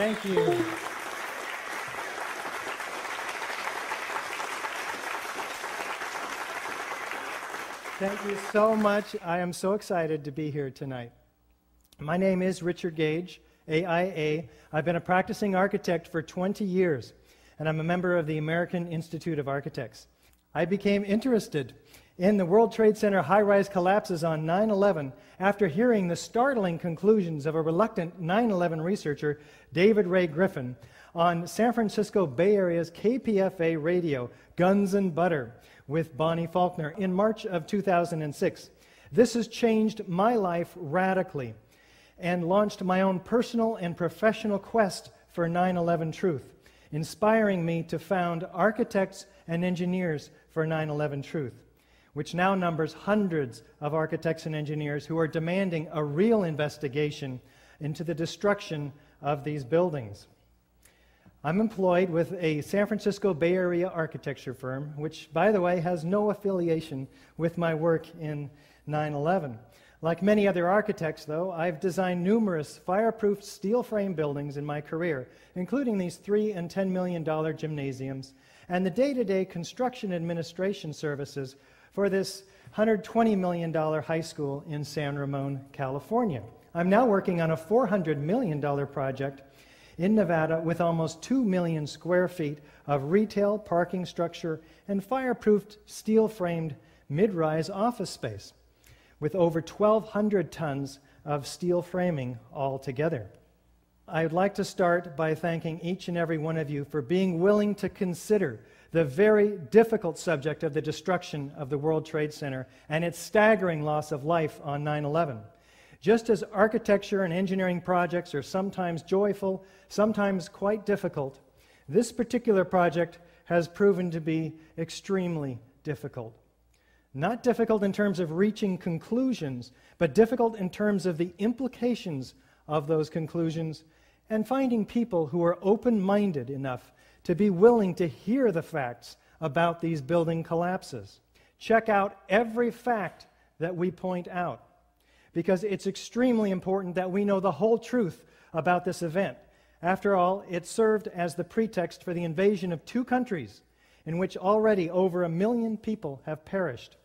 Thank you. Thank you so much. I am so excited to be here tonight. My name is Richard Gage, AIA. I've been a practicing architect for 20 years, and I'm a member of the American Institute of Architects. I became interested in the World Trade Center high-rise collapses on 9/11 after hearing the startling conclusions of a reluctant 9/11 researcher, David Ray Griffin, on San Francisco Bay Area's KPFA radio, Guns and Butter, with Bonnie Faulkner in March of 2006. This has changed my life radically and launched my own personal and professional quest for 9/11 truth, inspiring me to found Architects and Engineers for 9/11 Truth, which now numbers hundreds of architects and engineers who are demanding a real investigation into the destruction of these buildings. I'm employed with a San Francisco Bay Area architecture firm, which, by the way, has no affiliation with my work in 9/11. Like many other architects, though, I've designed numerous fireproof steel frame buildings in my career, including these $3 and $10 million gymnasiums, and the day-to-day construction administration services for this $120 million high school in San Ramon, California. I'm now working on a $400 million project in Nevada with almost 2 million square feet of retail, parking structure, and fireproofed steel-framed mid-rise office space, with over 1,200 tons of steel framing altogether. I'd like to start by thanking each and every one of you for being willing to consider the very difficult subject of the destruction of the World Trade Center and its staggering loss of life on 9/11. Just as architecture and engineering projects are sometimes joyful, sometimes quite difficult, this particular project has proven to be extremely difficult. Not difficult in terms of reaching conclusions, but difficult in terms of the implications of those conclusions and finding people who are open-minded enough to be willing to hear the facts about these building collapses. Check out every fact that we point out, because it's extremely important that we know the whole truth about this event. After all, it served as the pretext for the invasion of 2 countries in which already over 1 million people have perished.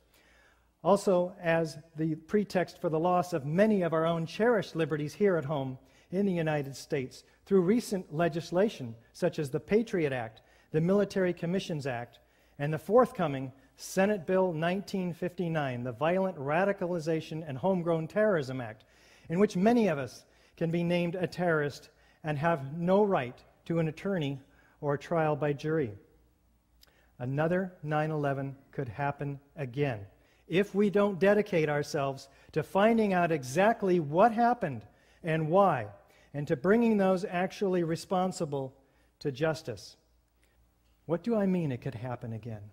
Also as the pretext for the loss of many of our own cherished liberties here at home in the United States through recent legislation such as the Patriot Act, the Military Commissions Act, and the forthcoming Senate Bill 1959, the Violent Radicalization and Homegrown Terrorism Act, in which many of us can be named a terrorist and have no right to an attorney or a trial by jury. Another 9/11 could happen again if we don't dedicate ourselves to finding out exactly what happened and why, and to bringing those actually responsible to justice. What do I mean it could happen again?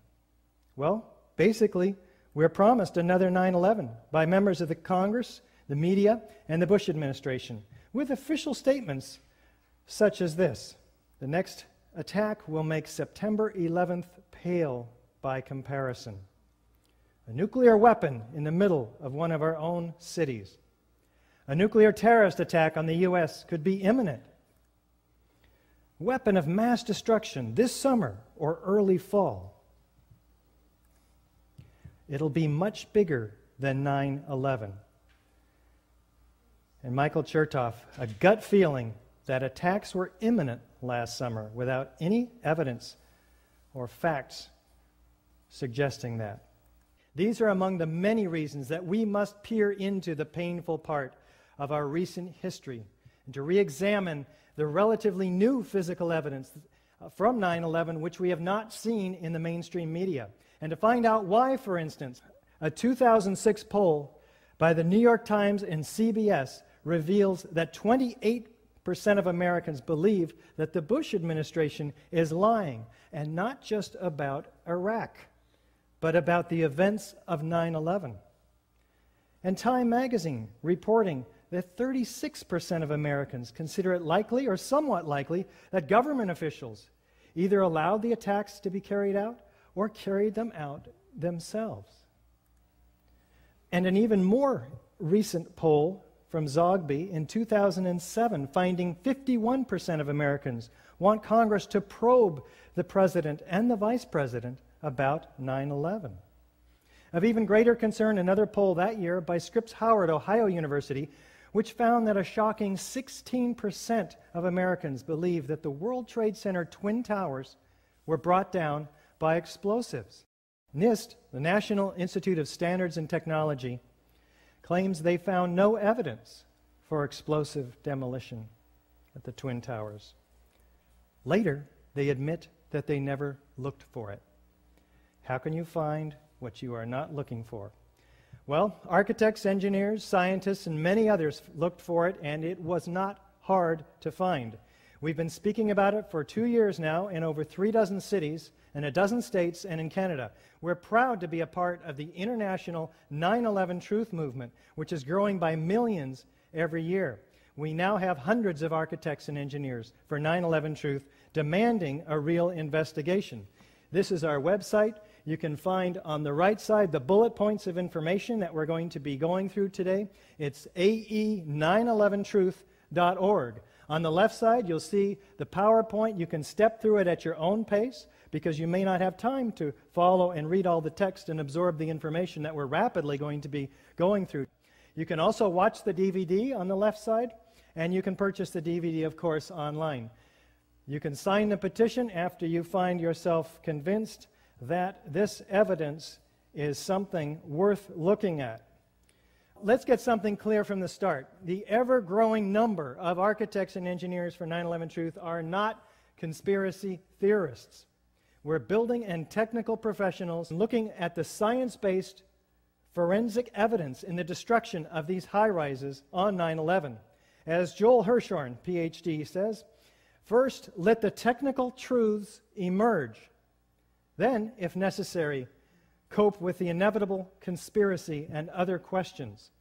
Well, basically, we're promised another 9/11 by members of the Congress, the media, and the Bush administration, with official statements such as this: the next attack will make September 11th pale by comparison. A nuclear weapon in the middle of one of our own cities. A nuclear terrorist attack on the U.S. could be imminent. Weapon of mass destruction this summer or early fall. It'll be much bigger than 9/11. And Michael Chertoff, a gut feeling that attacks were imminent last summer without any evidence or facts suggesting that. These are among the many reasons that we must peer into the painful part of our recent history and to re-examine the relatively new physical evidence from 9/11 which we have not seen in the mainstream media, and to find out why, for instance, a 2006 poll by the New York Times and CBS reveals that 28% of Americans believe that the Bush administration is lying, and not just about Iraq, but about the events of 9/11. And Time magazine reporting that 36% of Americans consider it likely or somewhat likely that government officials either allowed the attacks to be carried out or carried them out themselves. And an even more recent poll from Zogby in 2007, finding 51% of Americans want Congress to probe the president and the vice president about 9/11. Of even greater concern, another poll that year by Scripps Howard, Ohio University, which found that a shocking 16% of Americans believe that the World Trade Center Twin Towers were brought down by explosives. NIST, the National Institute of Standards and Technology, claims they found no evidence for explosive demolition at the Twin Towers. Later, they admit that they never looked for it. How can you find what you are not looking for? Well, architects, engineers, scientists, and many others looked for it, and it was not hard to find. We've been speaking about it for 2 years now in over 36 cities, in a dozen states, and in Canada. We're proud to be a part of the international 9/11 Truth movement, which is growing by millions every year. We now have hundreds of architects and engineers for 9/11 Truth demanding a real investigation. This is our website. You can find on the right side the bullet points of information that we're going to be going through today. It's ae911truth.org. On the left side, you'll see the PowerPoint. You can step through it at your own pace because you may not have time to follow and read all the text and absorb the information that we're rapidly going to be going through. You can also watch the DVD on the left side, and you can purchase the DVD, of course, online. You can sign the petition after you find yourself convinced that this evidence is something worth looking at. Let's get something clear from the start. The ever-growing number of architects and engineers for 9/11 Truth are not conspiracy theorists. We're building and technical professionals looking at the science-based forensic evidence in the destruction of these high-rises on 9/11. As Joel Hirshhorn, PhD, says, first, let the technical truths emerge. Then, if necessary, cope with the inevitable conspiracy and other questions.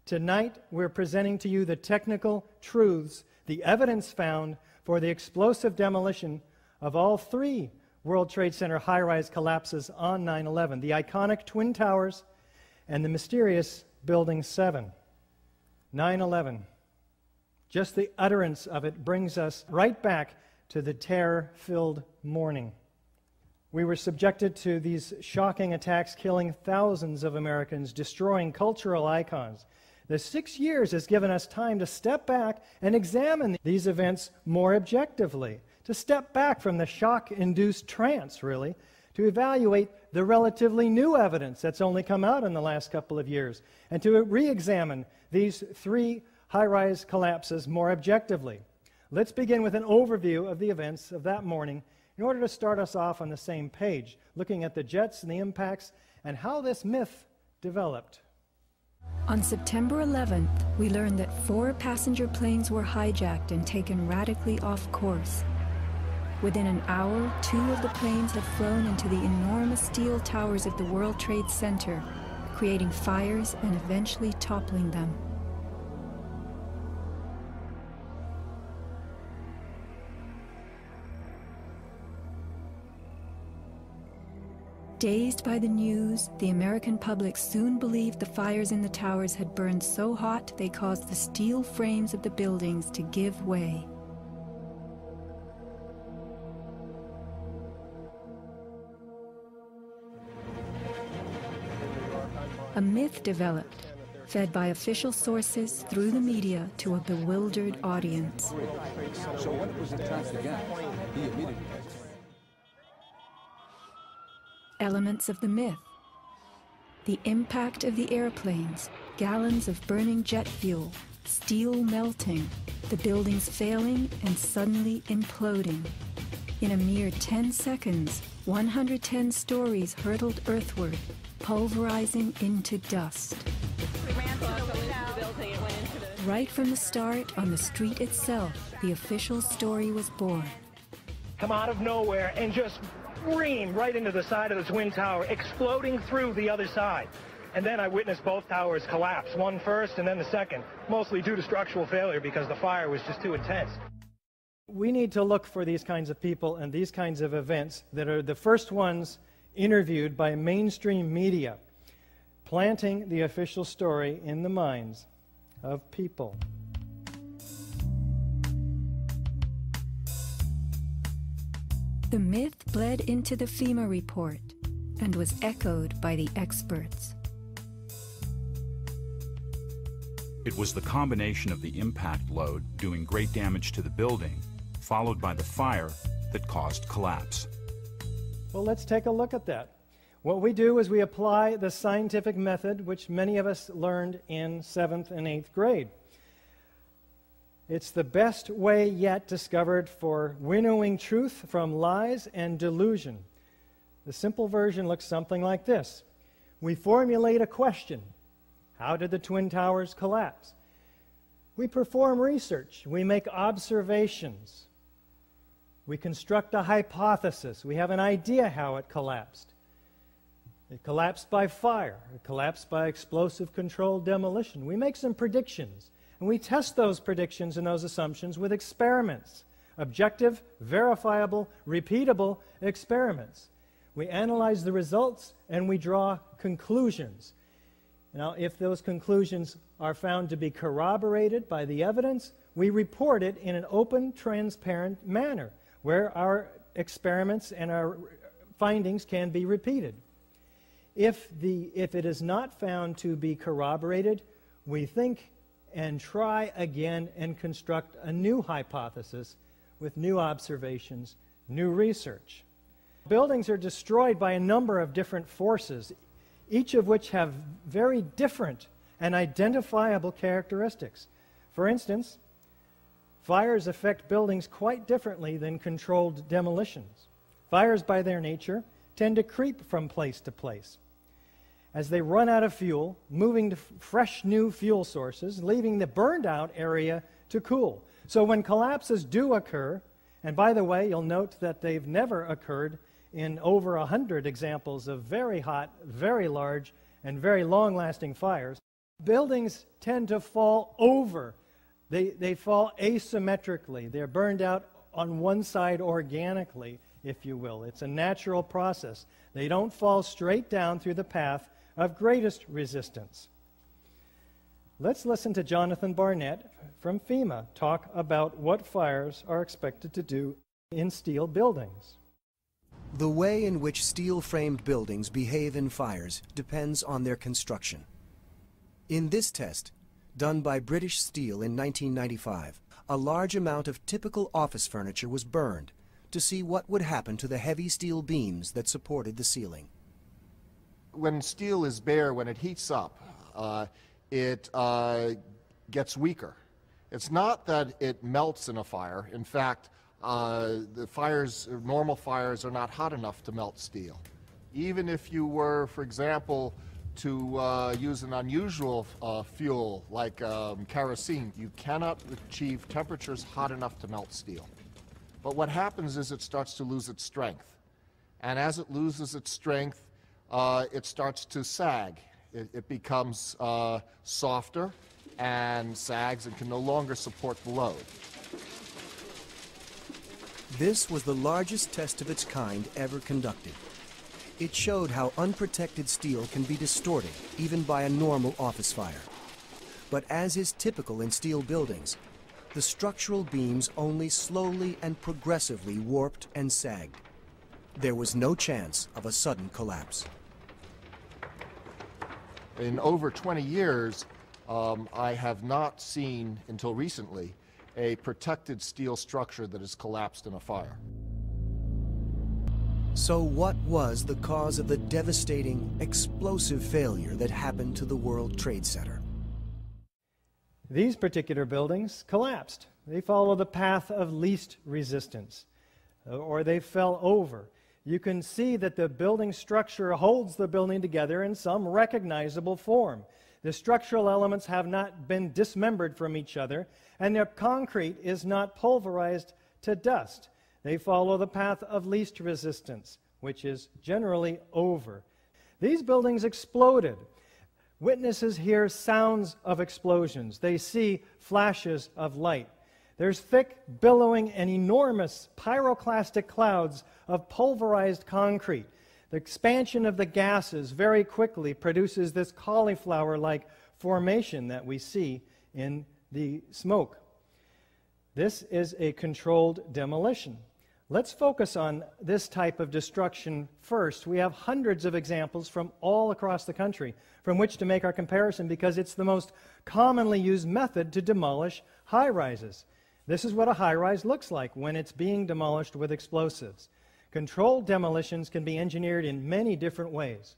Tonight, we're presenting to you the technical truths, the evidence found for the explosive demolition of all 3 World Trade Center high-rise collapses on 9/11, the iconic Twin Towers and the mysterious Building 7. 9/11. Just the utterance of it brings us right back to the terror-filled morning. We were subjected to these shocking attacks, killing thousands of Americans, destroying cultural icons. The 6 years has given us time to step back and examine these events more objectively, to step back from the shock-induced trance, really, to evaluate the relatively new evidence that's only come out in the last couple of years, and to re-examine these 3 high-rise collapses more objectively. Let's begin with an overview of the events of that morning in order to start us off on the same page, looking at the jets and the impacts and how this myth developed. On September 11th, we learned that 4 passenger planes were hijacked and taken radically off course. Within an hour, 2 of the planes had flown into the enormous steel towers of the World Trade Center, creating fires and eventually toppling them. Dazed by the news, the American public soon believed the fires in the towers had burned so hot they caused the steel frames of the buildings to give way. A myth developed, fed by official sources through the media to a bewildered audience. So when it was attacked again, he immediately... Elements of the myth. The impact of the airplanes, gallons of burning jet fuel, steel melting, the buildings failing and suddenly imploding. In a mere 10 seconds, 110 stories hurtled earthward, pulverizing into dust. Right from the start, on the street itself, the official story was born. Come out of nowhere and just scream right into the side of the Twin Tower, exploding through the other side. And then I witnessed both towers collapse, one first and then the second, mostly due to structural failure because the fire was just too intense. We need to look for these kinds of people and these kinds of events that are the first ones interviewed by mainstream media, planting the official story in the minds of people. The myth bled into the FEMA report and was echoed by the experts. It was the combination of the impact load doing great damage to the building, followed by the fire, that caused collapse. Well, let's take a look at that. What we do is we apply the scientific method, which many of us learned in 7th and 8th grade. It's the best way yet discovered for winnowing truth from lies and delusion. The simple version looks something like this. We formulate a question. How did the Twin Towers collapse? We perform research. We make observations. We construct a hypothesis. We have an idea how it collapsed. It collapsed by fire. It collapsed by explosive controlled demolition. We make some predictions. And we test those predictions and those assumptions with experiments. Objective, verifiable, repeatable experiments. We analyze the results and we draw conclusions. Now, if those conclusions are found to be corroborated by the evidence, we report it in an open, transparent manner where our experiments and our findings can be repeated. If it is not found to be corroborated, we think and try again and construct a new hypothesis with new observations, new research. Buildings are destroyed by a number of different forces, each of which have very different and identifiable characteristics. For instance, fires affect buildings quite differently than controlled demolitions. Fires, by their nature, tend to creep from place to place. As they run out of fuel, moving to fresh new fuel sources, leaving the burned out area to cool. So when collapses do occur, and by the way, you'll note that they've never occurred in over 100 examples of very hot, very large, and very long-lasting fires, buildings tend to fall over. They fall asymmetrically. They're burned out on one side organically, if you will. It's a natural process. They don't fall straight down through the path of greatest resistance. Let's listen to Jonathan Barnett from FEMA talk about what fires are expected to do in steel buildings. The way in which steel-framed buildings behave in fires depends on their construction. In this test, done by British Steel in 1995, a large amount of typical office furniture was burned to see what would happen to the heavy steel beams that supported the ceiling. When steel is bare, when it heats up, it gets weaker. It's not that it melts in a fire. In fact, the fires, normal fires, are not hot enough to melt steel. Even if you were, for example, to use an unusual fuel like kerosene, you cannot achieve temperatures hot enough to melt steel. But what happens is it starts to lose its strength. And as it loses its strength, it starts to sag. It becomes softer and sags and can no longer support the load. This was the largest test of its kind ever conducted. It showed how unprotected steel can be distorted even by a normal office fire. But as is typical in steel buildings, the structural beams only slowly and progressively warped and sagged. There was no chance of a sudden collapse. In over 20 years, I have not seen, until recently, a protected steel structure that has collapsed in a fire. So what was the cause of the devastating, explosive failure that happened to the World Trade Center? These particular buildings collapsed. They follow the path of least resistance, or they fell over. You can see that the building structure holds the building together in some recognizable form. The structural elements have not been dismembered from each other, and their concrete is not pulverized to dust. They follow the path of least resistance, which is generally over. These buildings exploded. Witnesses hear sounds of explosions. They see flashes of light. There's thick, billowing, and enormous pyroclastic clouds of pulverized concrete. The expansion of the gases very quickly produces this cauliflower-like formation that we see in the smoke. This is a controlled demolition. Let's focus on this type of destruction first. We have hundreds of examples from all across the country from which to make our comparison because it's the most commonly used method to demolish high-rises. This is what a high-rise looks like when it's being demolished with explosives. Controlled demolitions can be engineered in many different ways.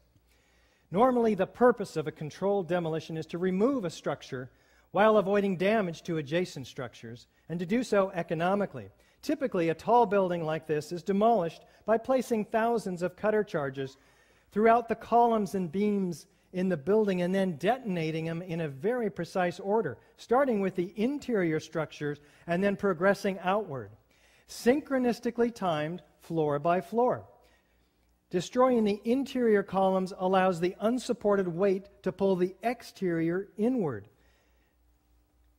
Normally, the purpose of a controlled demolition is to remove a structure while avoiding damage to adjacent structures, and to do so economically. Typically, a tall building like this is demolished by placing thousands of cutter charges throughout the columns and beams in the building and then detonating them in a very precise order, starting with the interior structures and then progressing outward, synchronistically timed floor by floor. Destroying the interior columns allows the unsupported weight to pull the exterior inward.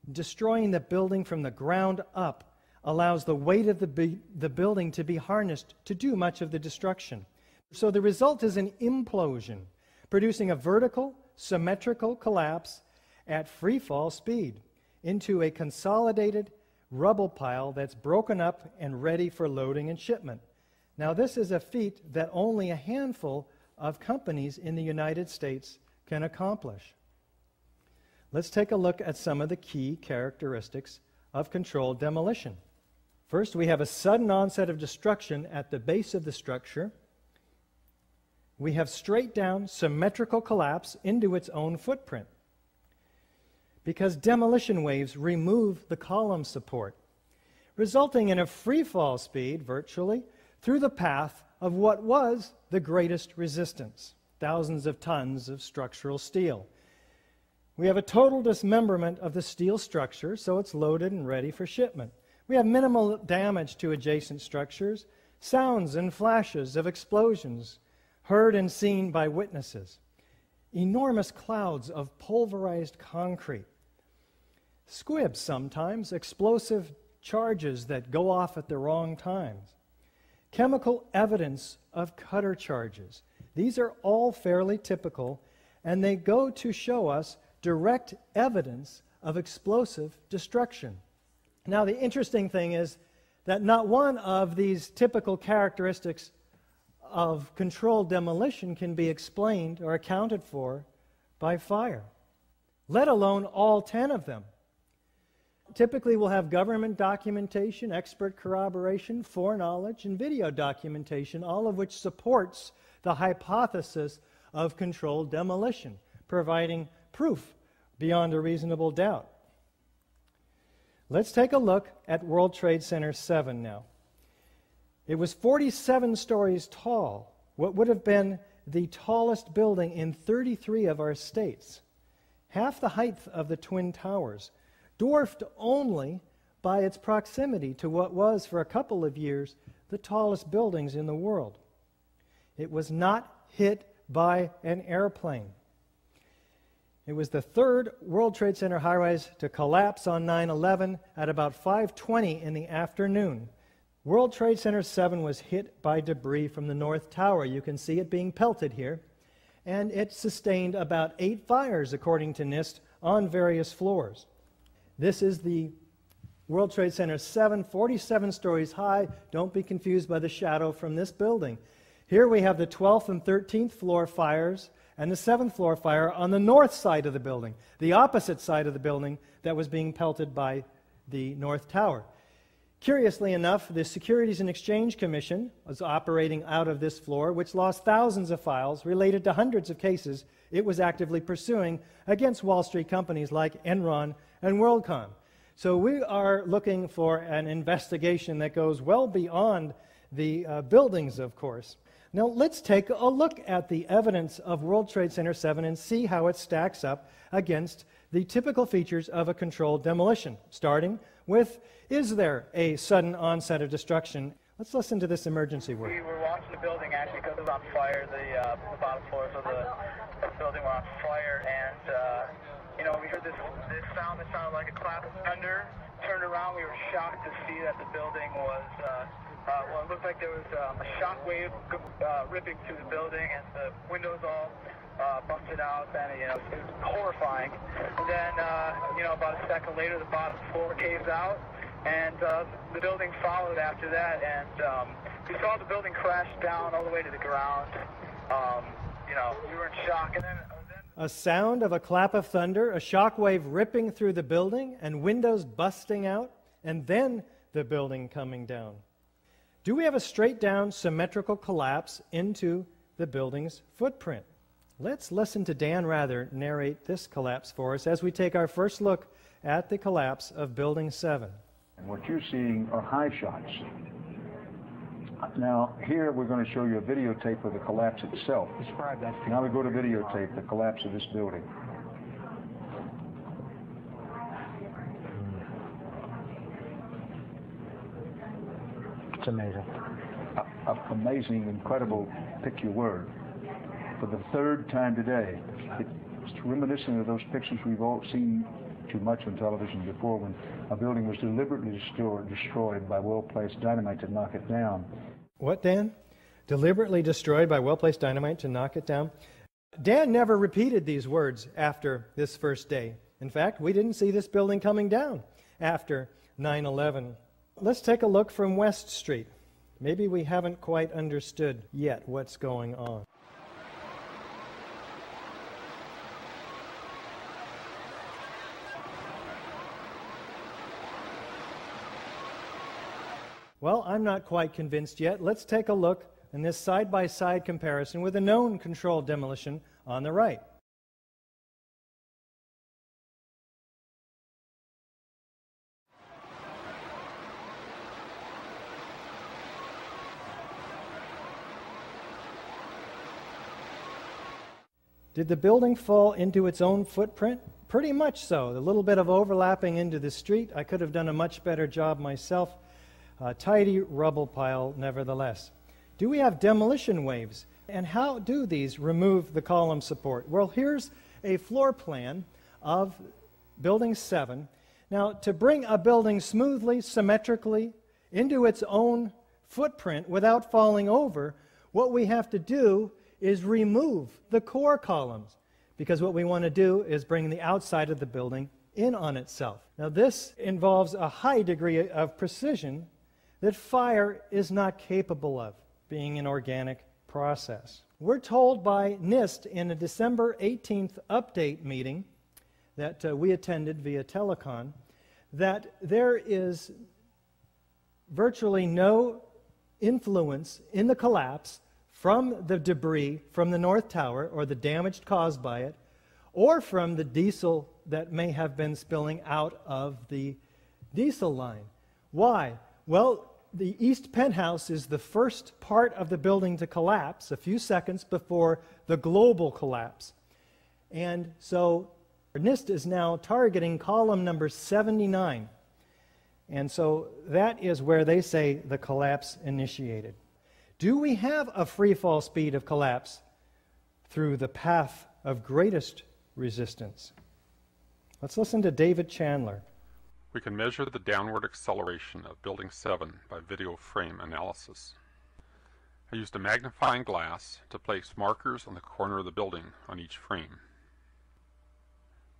Destroying the building from the ground up allows the weight of the building to be harnessed to do much of the destruction. So the result is an implosion, producing a vertical, symmetrical collapse at free fall speed into a consolidated rubble pile that's broken up and ready for loading and shipment. Now, this is a feat that only a handful of companies in the United States can accomplish. Let's take a look at some of the key characteristics of controlled demolition. First, we have a sudden onset of destruction at the base of the structure. We have straight down symmetrical collapse into its own footprint because demolition waves remove the column support, resulting in a free fall speed, virtually, through the path of what was the greatest resistance, thousands of tons of structural steel. We have a total dismemberment of the steel structure, so it's loaded and ready for shipment. We have minimal damage to adjacent structures, sounds and flashes of explosions heard and seen by witnesses, enormous clouds of pulverized concrete, squibs sometimes, explosive charges that go off at the wrong times, chemical evidence of cutter charges. These are all fairly typical, and they go to show us direct evidence of explosive destruction. Now, the interesting thing is that not one of these typical characteristics of controlled demolition can be explained or accounted for by fire, let alone all 10 of them. Typically, we'll have government documentation, expert corroboration, foreknowledge, and video documentation, all of which supports the hypothesis of controlled demolition, providing proof beyond a reasonable doubt. Let's take a look at World Trade Center 7 now. It was 47 stories tall, what would have been the tallest building in 33 of our states, half the height of the Twin Towers, dwarfed only by its proximity to what was, for a couple of years, the tallest buildings in the world. It was not hit by an airplane. It was the third World Trade Center high-rise to collapse on 9/11 at about 5:20 in the afternoon. World Trade Center 7 was hit by debris from the North Tower. You can see it being pelted here. And it sustained about 8 fires, according to NIST, on various floors. This is the World Trade Center 7, 47 stories high. Don't be confused by the shadow from this building. Here we have the 12th and 13th floor fires and the 7th floor fire on the north side of the building, the opposite side of the building that was being pelted by the North Tower. Curiously enough, the Securities and Exchange Commission was operating out of this floor, which lost thousands of files related to hundreds of cases it was actively pursuing against Wall Street companies like Enron and WorldCom. So we are looking for an investigation that goes well beyond the buildings, of course. Now let's take a look at the evidence of World Trade Center 7 and see how it stacks up against the typical features of a controlled demolition, starting with, is there a sudden onset of destruction? Let's listen to this emergency word. We were watching the building actually because it was on fire. The bottom floors of the building were on fire, and we heard this sound that sounded like a clap of thunder. Turned around, we were shocked to see that the building was, it looked like there was a shock wave ripping through the building, and the windows all busted out, and it was horrifying. And then, about a second later, the bottom floor caves out, and the building followed after that, and we saw the building crash down all the way to the ground. We were in shock, and then a sound of a clap of thunder, a shock wave ripping through the building, and windows busting out, and then the building coming down. Do we have a straight down symmetrical collapse into the building's footprint? Let's listen to Dan Rather narrate this collapse for us as we take our first look at the collapse of Building 7. And what you're seeing are high shots. Now, here we're going to show you a videotape of the collapse itself. Describe that. Now we go to videotape, the collapse of this building. It's amazing. Amazing, incredible, pick your word. For the third time today, it's reminiscent of those pictures we've all seen too much on television before, when a building was deliberately destroyed by well-placed dynamite to knock it down. What, Dan? Deliberately destroyed by well-placed dynamite to knock it down? Dan never repeated these words after this first day. In fact, we didn't see this building coming down after 9/11. Let's take a look from West Street. Maybe we haven't quite understood yet what's going on. Well, I'm not quite convinced yet. Let's take a look in this side-by-side comparison with a known controlled demolition on the right. Did the building fall into its own footprint? Pretty much so. A little bit of overlapping into the street. I could have done a much better job myself. A tidy rubble pile, nevertheless. Do we have demolition waves? And how do these remove the column support? Well, here's a floor plan of Building 7. Now, to bring a building smoothly, symmetrically, into its own footprint without falling over, what we have to do is remove the core columns, because what we want to do is bring the outside of the building in on itself. Now, this involves a high degree of precision that fire is not capable of, being an organic process. We're told by NIST in a December 18th update meeting that we attended via telecon that there is virtually no influence in the collapse from the debris from the North Tower or the damage caused by it, or from the diesel that may have been spilling out of the diesel line. Why? Well, the east penthouse is the first part of the building to collapse a few seconds before the global collapse. And so NIST is now targeting column number 79. And so that is where they say the collapse initiated. Do we have a free fall speed of collapse through the path of greatest resistance? Let's listen to David Chandler. We can measure the downward acceleration of Building 7 by video frame analysis. I used a magnifying glass to place markers on the corner of the building on each frame.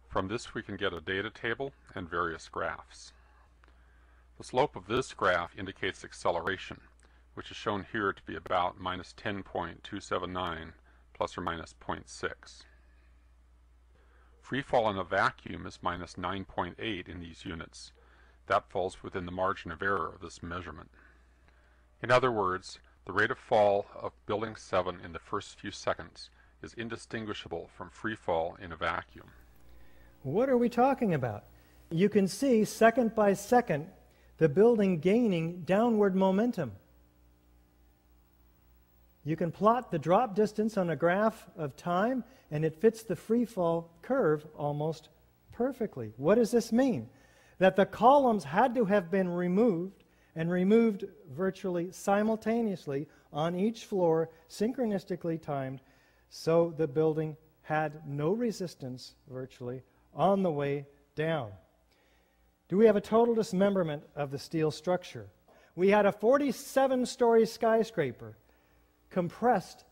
From this we can get a data table and various graphs. The slope of this graph indicates acceleration, which is shown here to be about minus 10.279 plus or minus 0.6. Free fall in a vacuum is minus 9.8 in these units. That falls within the margin of error of this measurement. In other words, the rate of fall of Building 7 in the first few seconds is indistinguishable from free fall in a vacuum. What are we talking about? You can see second by second the building gaining downward momentum. You can plot the drop distance on a graph of time, and it fits the free fall curve almost perfectly. What does this mean? That the columns had to have been removed, and removed virtually simultaneously on each floor, synchronistically timed, so the building had no resistance virtually on the way down. Do we have a total dismemberment of the steel structure? We had a 47-story skyscraper compressed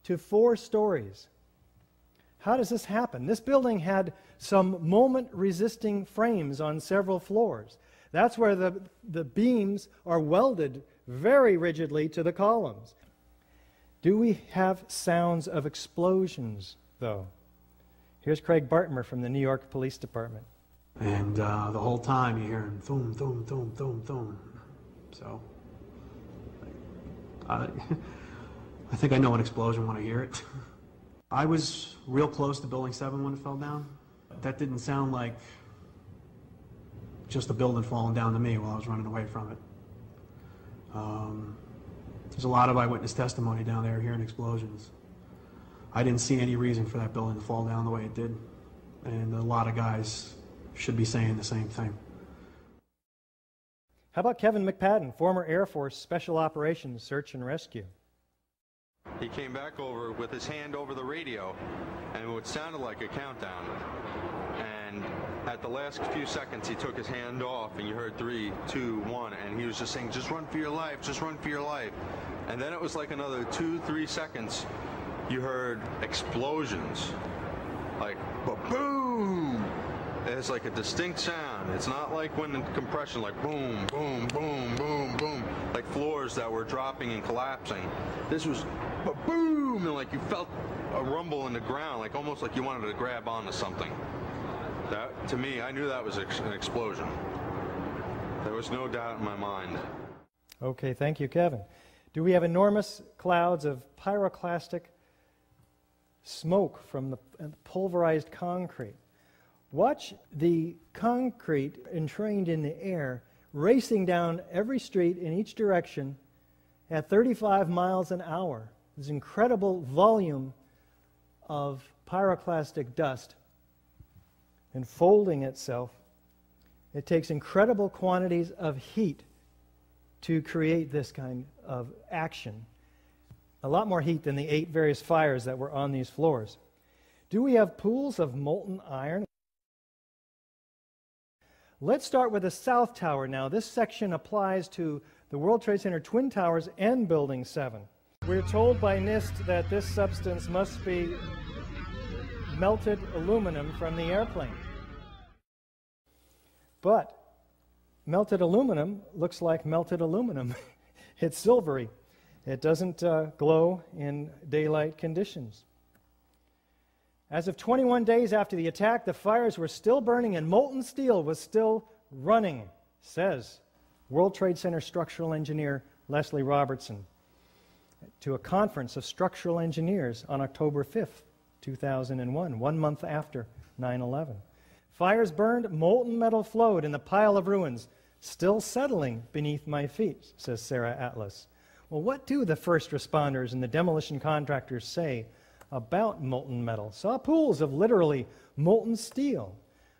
to 4 stories. How does this happen? This building had some moment-resisting frames on several floors. That's where the beams are welded very rigidly to the columns. Do we have sounds of explosions, though? Here's Craig Bartmer from the New York Police Department. And the whole time you hear them thum, thum, thum, thum, thum. So, I think I know an explosion when I hear it. I was real close to Building 7 when it fell down. That didn't sound like just a building falling down to me while I was running away from it. There's a lot of eyewitness testimony down there hearing explosions. I didn't see any reason for that building to fall down the way it did. And a lot of guys should be saying the same thing. How about Kevin McPadden, former Air Force Special Operations Search and Rescue? He came back over with his hand over the radio, and it sounded like a countdown. And at the last few seconds, he took his hand off, and you heard 3, 2, 1, and he was just saying, "Just run for your life, just run for your life." And then it was like another 2, 3 seconds, you heard explosions, like boom. It's like a distinct sound. It's not like when in compression, like boom, boom, boom, boom, boom, like floors that were dropping and collapsing. This was boom, and like you felt a rumble in the ground, like almost like you wanted to grab onto something. That, to me, I knew that was an explosion. There was no doubt in my mind. Okay, thank you, Kevin. Do we have enormous clouds of pyroclastic smoke from the pulverized concrete? Watch the concrete entrained in the air racing down every street in each direction at 35 miles an hour. This incredible volume of pyroclastic dust enfolding itself. It takes incredible quantities of heat to create this kind of action. A lot more heat than the 8 various fires that were on these floors. Do we have pools of molten iron? Let's start with the South Tower now. This section applies to the World Trade Center Twin Towers and Building 7. We're told by NIST that this substance must be melted aluminum from the airplane. But melted aluminum looks like melted aluminum. It's silvery. It doesn't glow in daylight conditions. As of 21 days after the attack, the fires were still burning and molten steel was still running, says World Trade Center structural engineer Leslie Robertson to a conference of structural engineers on October 5th, 2001, 1 month after 9/11. Fires burned, molten metal flowed in the pile of ruins, still settling beneath my feet, says Sarah Atlas. Well, what do the first responders and the demolition contractors say about molten metal? Saw pools of literally molten steel.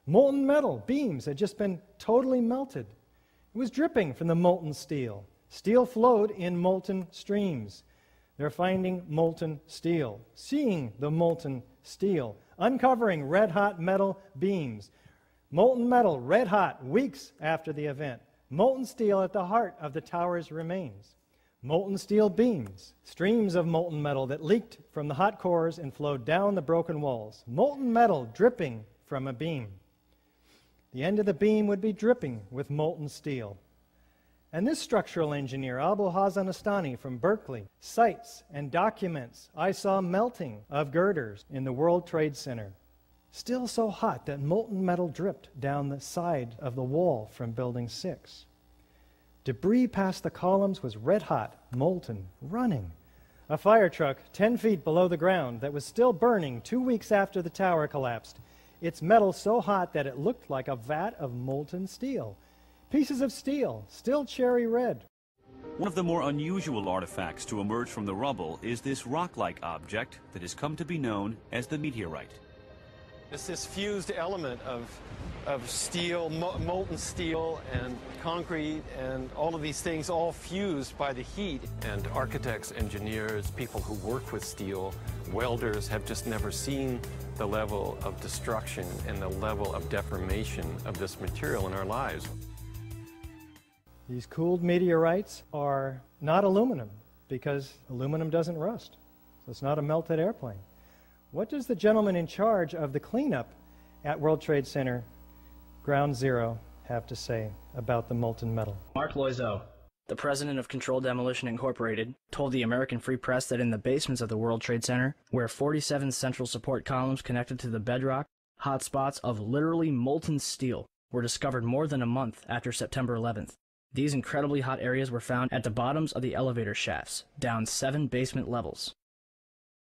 Molten metal beams had just been totally melted. It was dripping from the molten steel. Steel flowed in molten streams. They're finding molten steel, seeing the molten steel, uncovering red-hot metal beams. Molten metal, red-hot, weeks after the event. Molten steel at the heart of the tower's remains. Molten steel beams, streams of molten metal that leaked from the hot cores and flowed down the broken walls. Molten metal dripping from a beam. The end of the beam would be dripping with molten steel. And this structural engineer, Abu Hassan Astani from Berkeley, cites and documents, "I saw melting of girders in the World Trade Center. Still so hot that molten metal dripped down the side of the wall from Building 6. Debris past the columns was red-hot, molten, running. A fire truck 10 feet below the ground that was still burning 2 weeks after the tower collapsed. Its metal so hot that it looked like a vat of molten steel. Pieces of steel, still cherry red." One of the more unusual artifacts to emerge from the rubble is this rock-like object that has come to be known as the meteorite. It's this fused element of steel, molten steel and concrete and all of these things all fused by the heat. And architects, engineers, people who work with steel, welders have just never seen the level of destruction and the level of deformation of this material in our lives. These cooled meteorites are not aluminum because aluminum doesn't rust. So it's not a melted airplane. What does the gentleman in charge of the cleanup at World Trade Center Ground Zero have to say about the molten metal? Mark Loiseau, the president of Controlled Demolition Incorporated, told the American Free Press that in the basements of the World Trade Center, where 47 central support columns connected to the bedrock, hot spots of literally molten steel were discovered more than a month after September 11th. These incredibly hot areas were found at the bottoms of the elevator shafts, down 7 basement levels.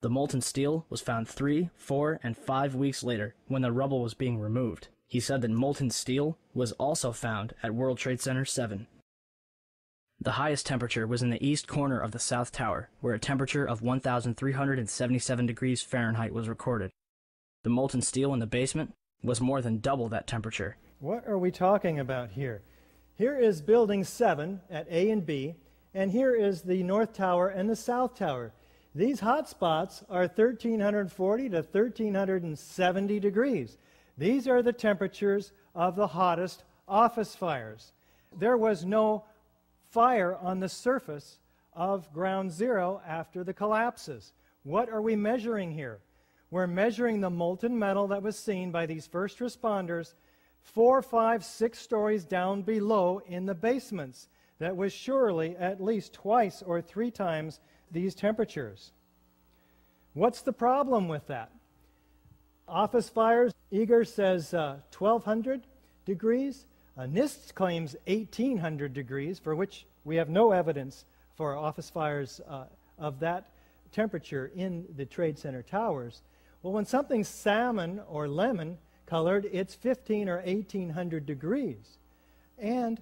The molten steel was found 3, 4, and 5 weeks later when the rubble was being removed. He said that molten steel was also found at World Trade Center 7. The highest temperature was in the east corner of the South Tower, where a temperature of 1,377 degrees Fahrenheit was recorded. The molten steel in the basement was more than double that temperature. What are we talking about here? Here is Building 7 at A and B, and here is the North Tower and the South Tower. These hot spots are 1,340 to 1,370 degrees. These are the temperatures of the hottest office fires. There was no fire on the surface of Ground Zero after the collapses. What are we measuring here? We're measuring the molten metal that was seen by these first responders 4, 5, 6 stories down below in the basements. That was surely at least twice or 3 times these temperatures. What's the problem with that? Office fires, Eager says 1,200 degrees. NIST claims 1,800 degrees, for which we have no evidence for office fires of that temperature in the Trade Center towers. Well, when something's salmon or lemon colored, it's 1,500 or 1,800 degrees. And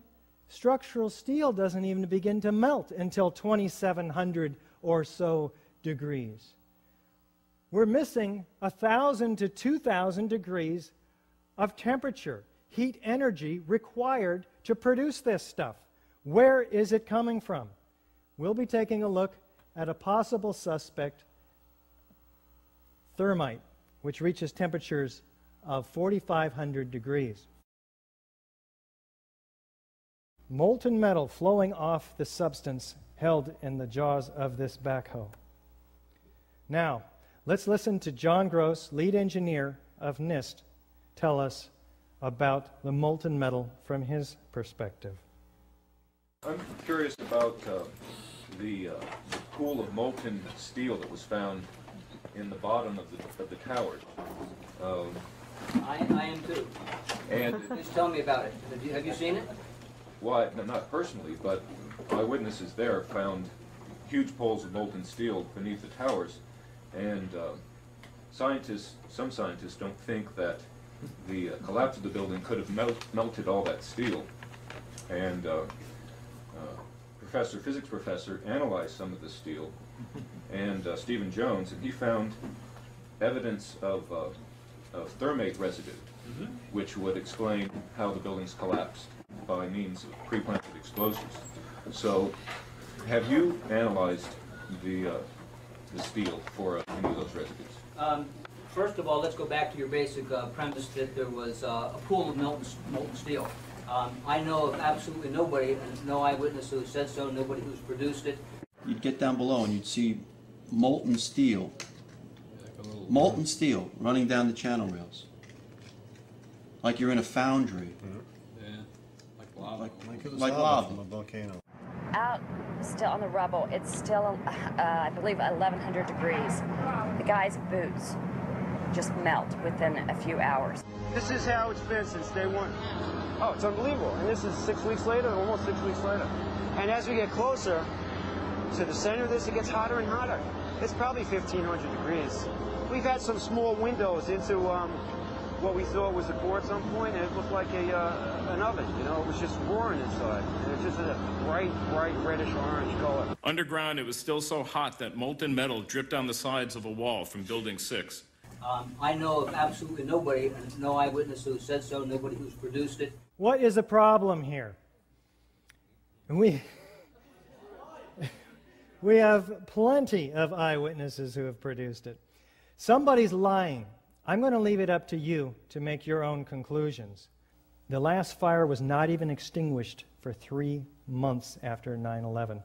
structural steel doesn't even begin to melt until 2,700 or so degrees. We're missing 1,000 to 2,000 degrees of temperature, heat energy required to produce this stuff. Where is it coming from? We'll be taking a look at a possible suspect, thermite, which reaches temperatures of 4,500 degrees. Molten metal flowing off the substance held in the jaws of this backhoe. Now, let's listen to John Gross, lead engineer of NIST, tell us about the molten metal from his perspective. I'm curious about the pool of molten steel that was found in the bottom of the towers. I am too. And just tell me about it. Have you seen it? Well, not personally, but eyewitnesses there found huge pools of molten steel beneath the towers, and some scientists don't think that the collapse of the building could have melted all that steel. And physics professor analyzed some of the steel, and Stephen Jones, and he found evidence of thermate residue, which would explain how the buildings collapsed by means of pre-planted explosives. So, have you analyzed the steel for any of those residues? First of all, let's go back to your basic premise that there was a pool of molten steel. I know of absolutely nobody, and no eyewitness who said so, nobody who's produced it. You'd get down below and you'd see molten steel running down the channel rails. Like you're in a foundry. Yeah, like lava. Like lava. From a volcano. Out still on the rubble, it's still, I believe, 1,100 degrees. The guy's boots just melt within a few hours. This is how it's been since day one. Oh, it's unbelievable. And this is 6 weeks later, almost 6 weeks later. And as we get closer to the center of this, it gets hotter and hotter. It's probably 1,500 degrees. We've had some small windows into what we thought was a core at some point, and it looked like an oven. You know, it was just roaring inside. And it's just a bright reddish orange color. Underground, it was still so hot that molten metal dripped down the sides of a wall from Building 6. I know of absolutely nobody, and no eyewitness who said so, nobody who's produced it. What is the problem here? We have plenty of eyewitnesses who have produced it. Somebody's lying. I'm going to leave it up to you to make your own conclusions. The last fire was not even extinguished for 3 months after 9/11.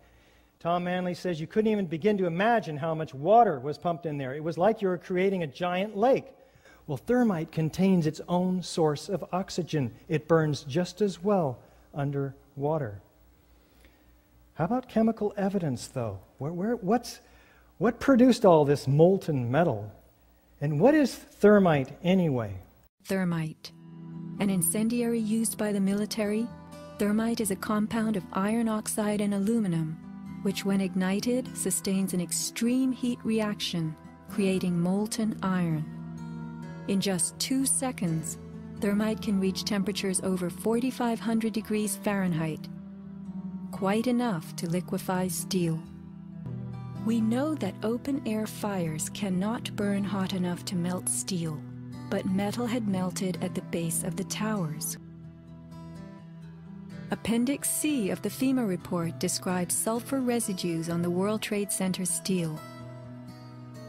Tom Manley says you couldn't even begin to imagine how much water was pumped in there. It was like you were creating a giant lake. Well, thermite contains its own source of oxygen. It burns just as well under water. How about chemical evidence, though? What produced all this molten metal? And what is thermite anyway? Thermite. An incendiary used by the military, thermite is a compound of iron oxide and aluminum, which when ignited sustains an extreme heat reaction, creating molten iron. In just 2 seconds, thermite can reach temperatures over 4,500 degrees Fahrenheit, quite enough to liquefy steel. We know that open-air fires cannot burn hot enough to melt steel, but metal had melted at the base of the towers. Appendix C of the FEMA report describes sulfur residues on the World Trade Center steel.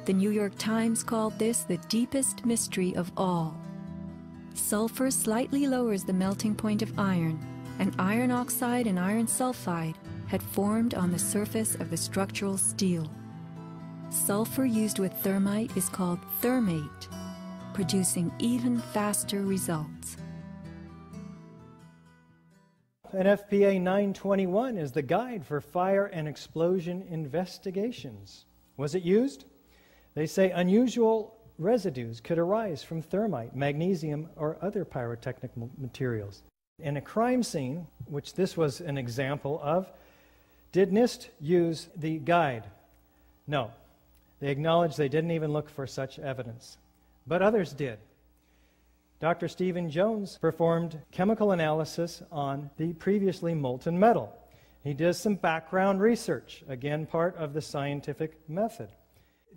The New York Times called this the deepest mystery of all. Sulfur slightly lowers the melting point of iron, and iron oxide and iron sulfide had formed on the surface of the structural steel. Sulfur used with thermite is called thermate, producing even faster results. NFPA 921 is the guide for fire and explosion investigations. Was it used? They say unusual residues could arise from thermite, magnesium, or other pyrotechnic materials. In a crime scene, which this was an example of, did NIST use the guide? No. They acknowledged they didn't even look for such evidence. But others did. Dr. Stephen Jones performed chemical analysis on the previously molten metal. He did some background research, again part of the scientific method.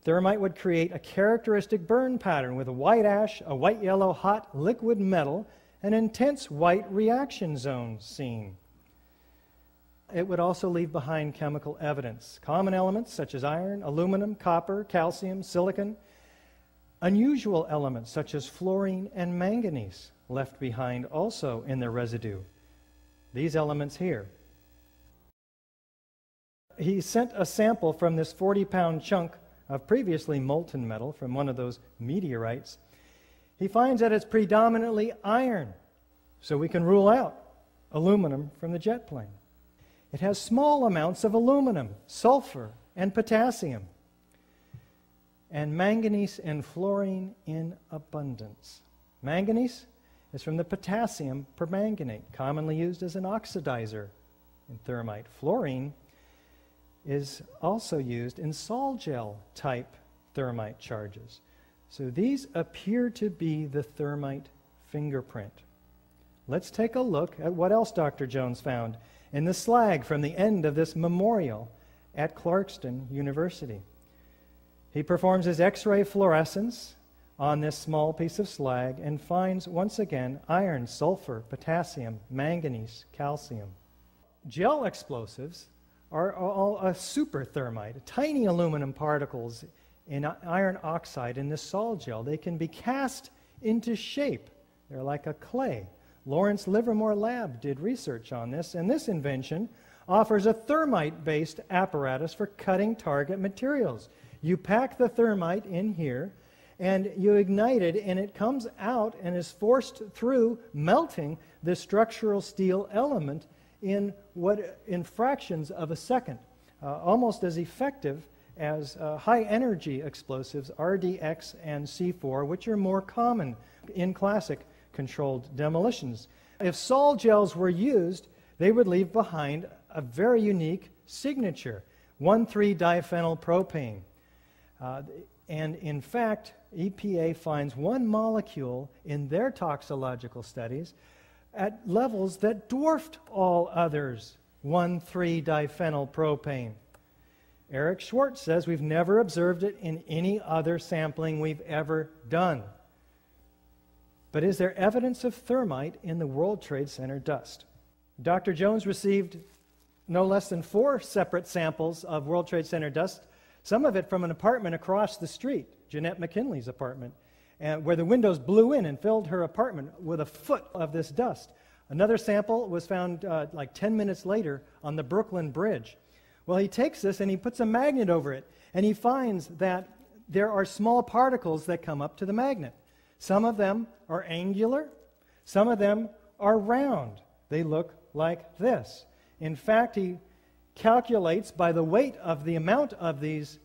Thermite would create a characteristic burn pattern with a white ash, a white-yellow hot liquid metal, and intense white reaction zones seen. It would also leave behind chemical evidence, common elements such as iron, aluminum, copper, calcium, silicon, unusual elements such as fluorine and manganese left behind also in the residue. These elements here. He sent a sample from this 40-pound chunk of previously molten metal from one of those meteorites. He finds that it's predominantly iron, so we can rule out aluminum from the jet plane. It has small amounts of aluminum, sulfur, and potassium, and manganese and fluorine in abundance. Manganese is from the potassium permanganate, commonly used as an oxidizer in thermite. Fluorine is also used in sol-gel type thermite charges. So these appear to be the thermite fingerprint. Let's take a look at what else Dr. Jones found in the slag from the end of this memorial at Clarkston University. He performs his X-ray fluorescence on this small piece of slag and finds, once again, iron, sulfur, potassium, manganese, calcium. Gel explosives are all a super thermite, tiny aluminum particles in iron oxide in this sol gel. They can be cast into shape. They're like a clay. Lawrence Livermore Lab did research on this, and this invention offers a thermite-based apparatus for cutting target materials. You pack the thermite in here, and you ignite it, and it comes out and is forced through melting the structural steel element in fractions of a second, almost as effective as high-energy explosives, RDX and C4, which are more common in classic controlled demolitions. If sol gels were used, they would leave behind a very unique signature, 1,3-diphenyl propane. And in fact, EPA finds one molecule in their toxicological studies at levels that dwarfed all others, 1,3-diphenyl propane. Eric Schwartz says we've never observed it in any other sampling we've ever done. But is there evidence of thermite in the World Trade Center dust? Dr. Jones received no less than 4 separate samples of World Trade Center dust, some of it from an apartment across the street, Jeanette McKinley's apartment, where the windows blew in and filled her apartment with a foot of this dust. Another sample was found like 10 minutes later on the Brooklyn Bridge, Well, he takes this and he puts a magnet over it, and he finds that there are small particles that come up to the magnet. Some of them are angular, some of them are round. They look like this. In fact, he calculates by the weight of the amount of these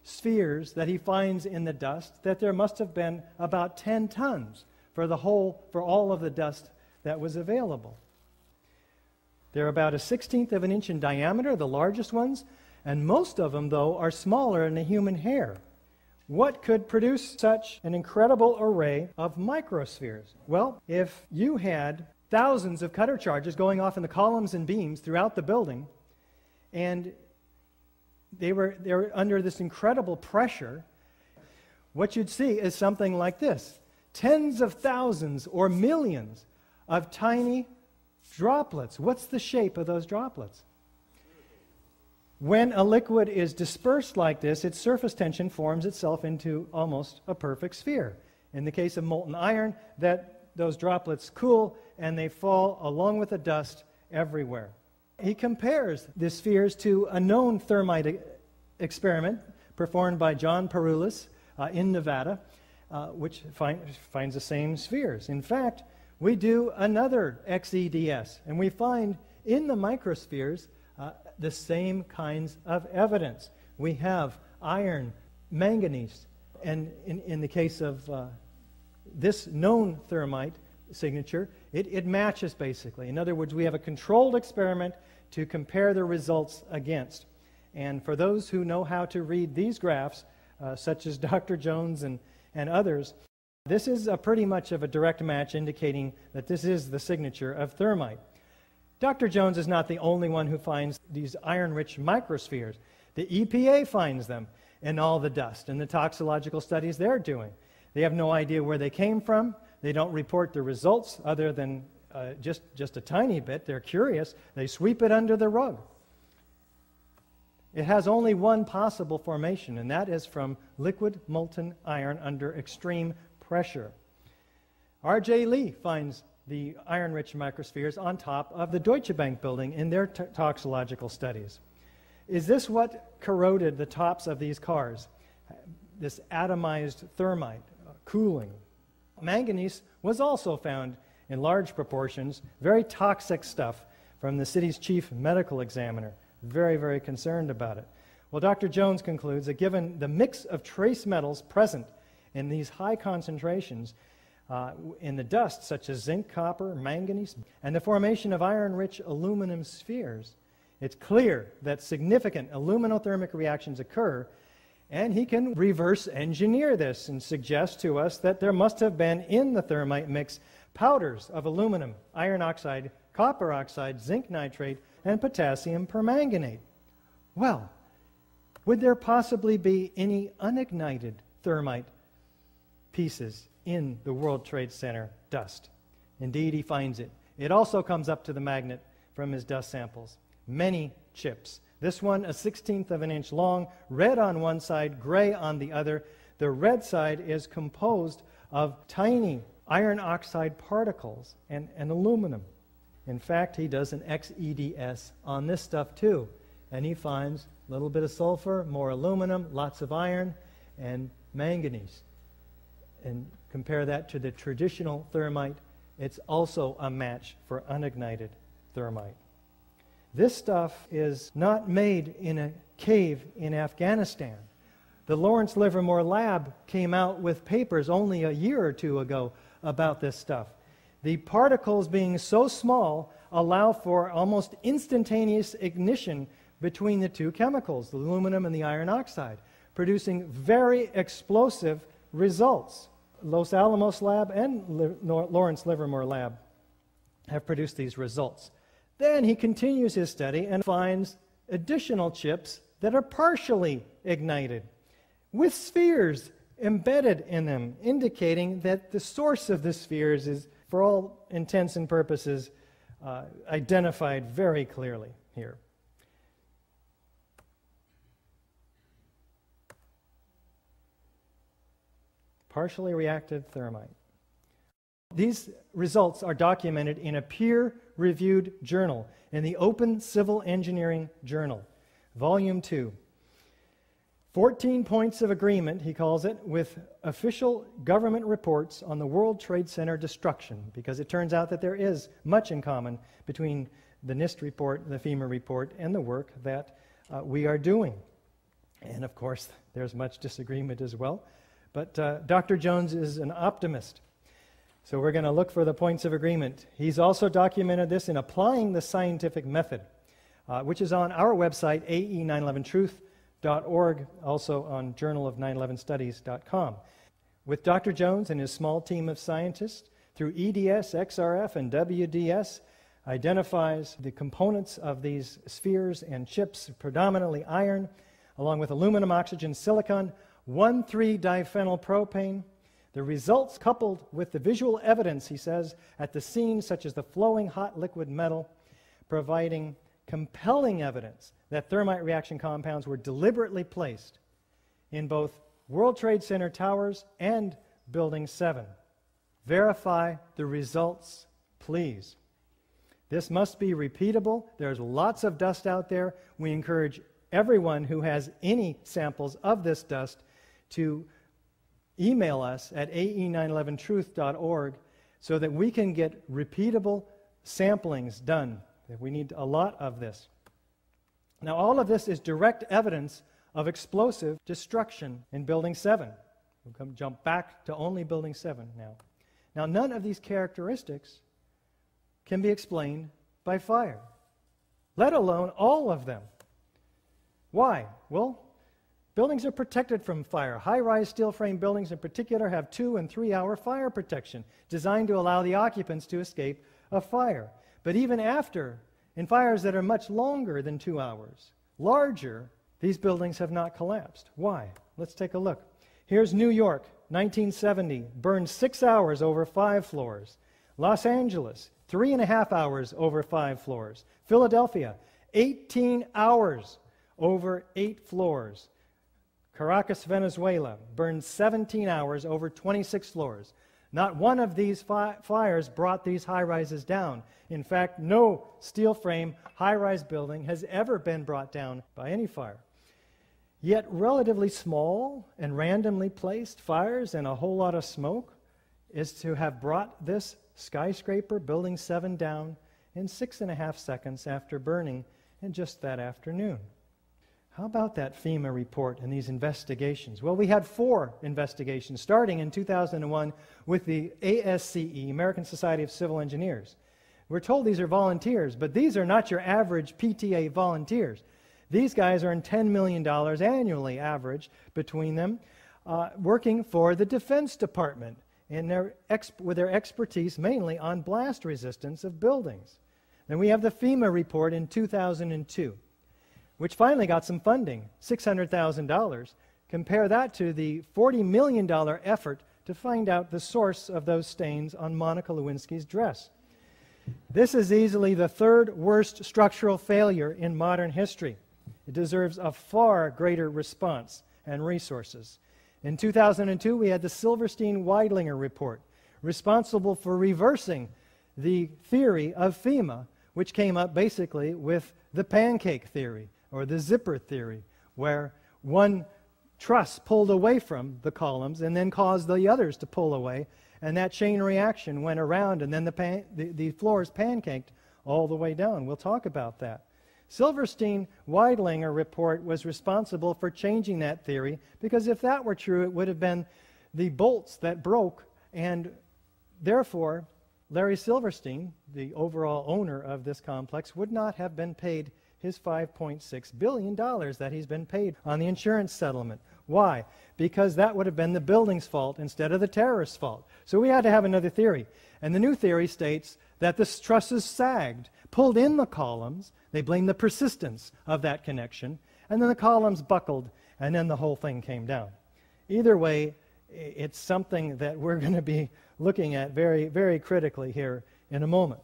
spheres that he finds in the dust that there must have been about 10 tons for all of the dust that was available. They're about a 1/16 of an inch in diameter, the largest ones, and most of them, though, are smaller than a human hair. What could produce such an incredible array of microspheres? Well, if you had thousands of cutter charges going off in the columns and beams throughout the building, and they were under this incredible pressure, what you'd see is something like this. Tens of thousands or millions of tiny droplets. What's the shape of those droplets? When a liquid is dispersed like this, its surface tension forms itself into almost a perfect sphere. In the case of molten iron, those droplets cool and they fall along with the dust everywhere. He compares the spheres to a known thermite experiment performed by John Peroulis in Nevada, which finds the same spheres. In fact, we do another XEDS, and we find in the microspheres the same kinds of evidence. We have iron, manganese, and in the case of this known thermite signature, it matches basically. In other words, we have a controlled experiment to compare the results against. And for those who know how to read these graphs, such as Dr. Jones and others, this is pretty much of a direct match indicating that this is the signature of thermite. Dr. Jones is not the only one who finds these iron-rich microspheres. The EPA finds them in all the dust in the toxicological studies they're doing. They have no idea where they came from. They don't report the results other than just a tiny bit. They're curious. They sweep it under the rug. It has only one possible formation, and that is from liquid molten iron under extreme pressure. R.J. Lee finds the iron-rich microspheres on top of the Deutsche Bank building in their toxicological studies. Is this what corroded the tops of these cars? This atomized thermite cooling. Manganese was also found in large proportions, very toxic stuff from the city's chief medical examiner. Very, very concerned about it. Well, Dr. Jones concludes that given the mix of trace metals present in these high concentrations in the dust, such as zinc, copper, manganese, and the formation of iron-rich aluminum spheres, it's clear that significant aluminothermic reactions occur, and he can reverse engineer this and suggest to us that there must have been in the thermite mix powders of aluminum, iron oxide, copper oxide, zinc nitrate, and potassium permanganate. Well, would there possibly be any unignited thermite pieces in the World Trade Center dust? Indeed, he finds it. It also comes up to the magnet from his dust samples. Many chips. This one a 1/16 of an inch long, red on one side, gray on the other. The red side is composed of tiny iron oxide particles and aluminum. In fact, he does an XEDS on this stuff too, and he finds a little bit of sulfur, more aluminum, lots of iron, and manganese. And compare that to the traditional thermite, it's also a match for unignited thermite. This stuff is not made in a cave in Afghanistan. The Lawrence Livermore Lab came out with papers only a year or two ago about this stuff. The particles being so small allow for almost instantaneous ignition between the two chemicals, the aluminum and the iron oxide, producing very explosive results. Los Alamos Lab and Lawrence Livermore Lab have produced these results. Then he continues his study and finds additional chips that are partially ignited, with spheres embedded in them, indicating that the source of the spheres is, for all intents and purposes, identified very clearly here. Partially reactive thermite. These results are documented in a peer-reviewed journal, in the Open Civil Engineering Journal. Volume 2. 14 points of agreement, he calls it, with official government reports on the World Trade Center destruction, because it turns out that there is much in common between the NIST report, the FEMA report, and the work that we are doing. And of course, there's much disagreement as well. But Dr. Jones is an optimist. So we're going to look for the points of agreement. He's also documented this in Applying the Scientific Method, which is on our website, ae911truth.org, also on journalof911studies.com. With Dr. Jones and his small team of scientists, through EDS, XRF, and WDS, identifies the components of these spheres and chips, predominantly iron, along with aluminum, oxygen, silicon, 1,3-diphenylpropane. The results, coupled with the visual evidence, he says, at the scene, such as the flowing hot liquid metal, providing compelling evidence that thermite reaction compounds were deliberately placed in both World Trade Center towers and Building 7. Verify the results, please. This must be repeatable. There's lots of dust out there. We encourage everyone who has any samples of this dust to email us at ae911truth.org so that we can get repeatable samplings done. We need a lot of this. Now, all of this is direct evidence of explosive destruction in Building 7. We'll jump back to only Building 7 now. Now, none of these characteristics can be explained by fire, let alone all of them. Why? Well, buildings are protected from fire. High-rise steel frame buildings in particular have 2- and 3-hour fire protection designed to allow the occupants to escape a fire. But even after, in fires that are much longer than 2 hours, larger, these buildings have not collapsed. Why? Let's take a look. Here's New York, 1970, burned 6 hours over 5 floors. Los Angeles, 3.5 hours over 5 floors. Philadelphia, 18 hours over 8 floors. Caracas, Venezuela, burned 17 hours over 26 floors. Not one of these fires brought these high-rises down. In fact, no steel frame high-rise building has ever been brought down by any fire. Yet relatively small and randomly placed fires and a whole lot of smoke is to have brought this skyscraper, Building 7, down in 6.5 seconds after burning in just that afternoon. How about that FEMA report and these investigations? Well, we had 4 investigations starting in 2001 with the ASCE, American Society of Civil Engineers. We're told these are volunteers, but these are not your average PTA volunteers. These guys earn $10 million annually average between them, working for the Defense Department and with their expertise mainly on blast resistance of buildings. Then we have the FEMA report in 2002. Which finally got some funding, $600,000. Compare that to the $40 million effort to find out the source of those stains on Monica Lewinsky's dress. This is easily the 3rd worst structural failure in modern history. It deserves a far greater response and resources. In 2002, we had the Silverstein-Weidlinger report, responsible for reversing the theory of FEMA, which came up basically with the pancake theory, or the zipper theory, where one truss pulled away from the columns and then caused the others to pull away, and that chain reaction went around, and then the floors pancaked all the way down. We'll talk about that. Silverstein-Weidlinger report was responsible for changing that theory, because if that were true, it would have been the bolts that broke, and therefore Larry Silverstein, the overall owner of this complex, would not have been paid his $5.6 billion that he's been paid on the insurance settlement. Why? Because that would have been the building's fault instead of the terrorist's fault. So we had to have another theory. And the new theory states that the trusses sagged, pulled in the columns, they blamed the persistence of that connection, and then the columns buckled, and then the whole thing came down. Either way, it's something that we're going to be looking at very, very critically here in a moment.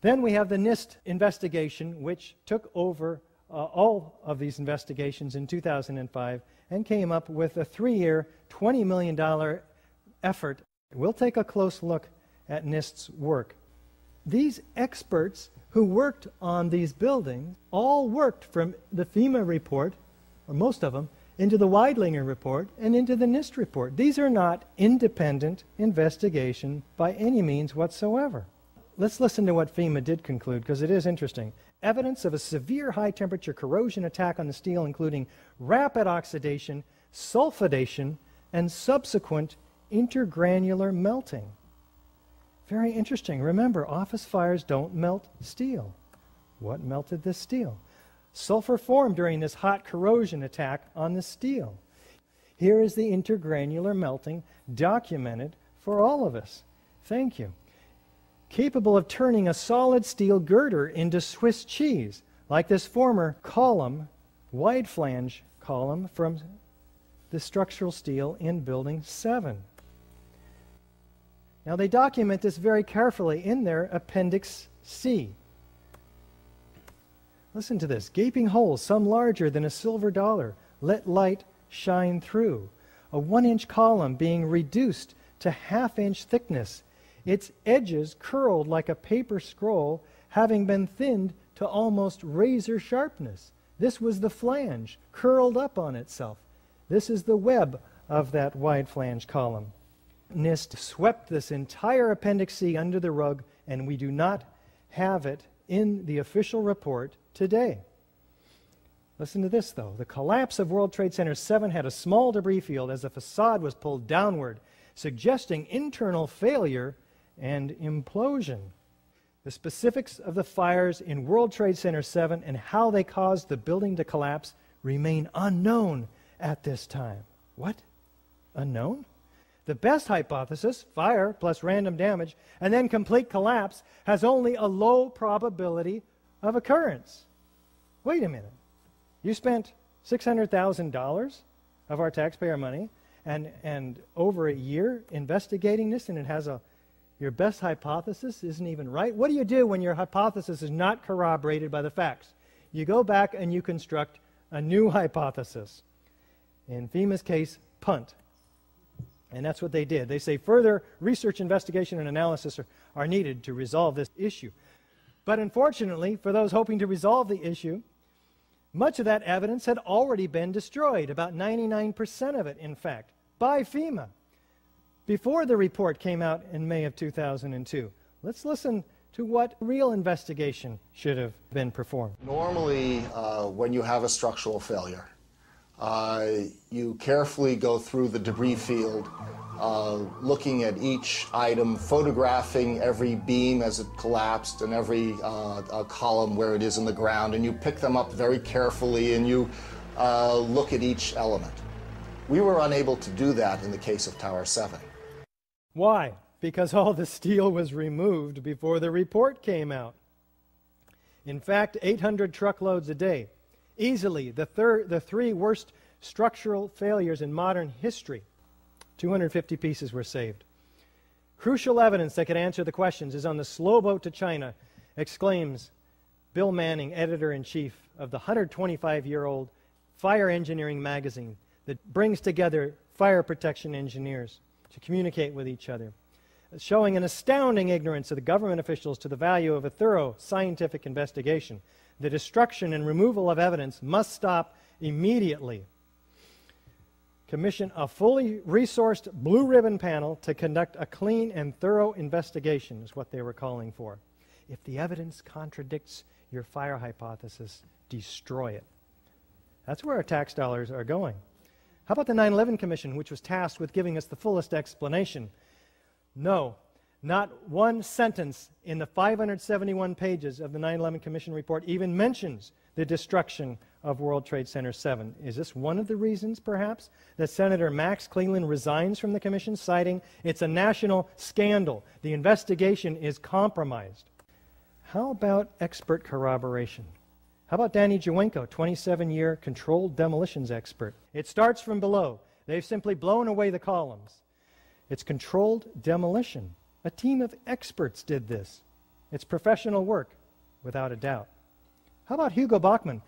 Then we have the NIST investigation, which took over all of these investigations in 2005 and came up with a 3-year, $20 million effort. We'll take a close look at NIST's work. these experts who worked on these buildings all worked from the FEMA report, or most of them, into the Weidlinger report and into the NIST report. These are not independent investigation by any means whatsoever. Let's listen to what FEMA did conclude, because it is interesting. Evidence of a severe high-temperature corrosion attack on the steel, including rapid oxidation, sulfidation, and subsequent intergranular melting. Very interesting. Remember, office fires don't melt steel. What melted this steel? Sulfur formed during this hot corrosion attack on the steel. Here is the intergranular melting documented for all of us. Thank you. Capable of turning a solid steel girder into Swiss cheese, like this former column, wide flange column from the structural steel in Building 7. Now they document this very carefully in their Appendix C. Listen to this. Gaping holes, some larger than a silver dollar, let light shine through. A 1-inch column being reduced to half-inch thickness. Its edges curled like a paper scroll, having been thinned to almost razor sharpness. This was the flange, curled up on itself. This is the web of that wide flange column. NIST swept this entire Appendix C under the rug, and we do not have it in the official report today. Listen to this, though. The collapse of World Trade Center 7 had a small debris field as the facade was pulled downward, suggesting internal failure and implosion. The specifics of the fires in World Trade Center 7 and how they caused the building to collapse remain unknown at this time. What? Unknown? The best hypothesis, fire plus random damage, and then complete collapse, has only a low probability of occurrence. Wait a minute. You spent $600,000 of our taxpayer money and over a year investigating this, and it has your best hypothesis isn't even right? What do you do when your hypothesis is not corroborated by the facts? You go back and you construct a new hypothesis. In FEMA's case, punt. And that's what they did. They say further research, investigation, and analysis are needed to resolve this issue. But unfortunately, for those hoping to resolve the issue, much of that evidence had already been destroyed, about 99% of it, in fact, by FEMA, before the report came out in May of 2002. Let's listen to what real investigation should have been performed. Normally, when you have a structural failure, you carefully go through the debris field, looking at each item, photographing every beam as it collapsed and every column where it is in the ground, and you pick them up very carefully and you look at each element. We were unable to do that in the case of Tower 7. Why? Because all the steel was removed before the report came out. In fact, 800 truckloads a day. Easily the three worst structural failures in modern history. 250 pieces were saved. Crucial evidence that could answer the questions is on the slow boat to China, exclaims Bill Manning, editor-in-chief of the 125-year-old fire engineering magazine that brings together fire protection engineers to communicate with each other, showing an astounding ignorance of the government officials to the value of a thorough scientific investigation. The destruction and removal of evidence must stop immediately. Commission a fully resourced blue ribbon panel to conduct a clean and thorough investigation is what they were calling for. If the evidence contradicts your fire hypothesis, destroy it. That's where our tax dollars are going. How about the 9/11 Commission, which was tasked with giving us the fullest explanation? No. Not one sentence in the 571 pages of the 9/11 Commission report even mentions the destruction of World Trade Center 7. Is this one of the reasons, perhaps, that Senator Max Cleland resigns from the commission, citing it's a national scandal? The investigation is compromised. How about expert corroboration? How about Danny Jawenko, 27-year controlled demolitions expert? It starts from below. They've simply blown away the columns. It's controlled demolition. A team of experts did this. It's professional work, without a doubt. How about Hugo Bachmann,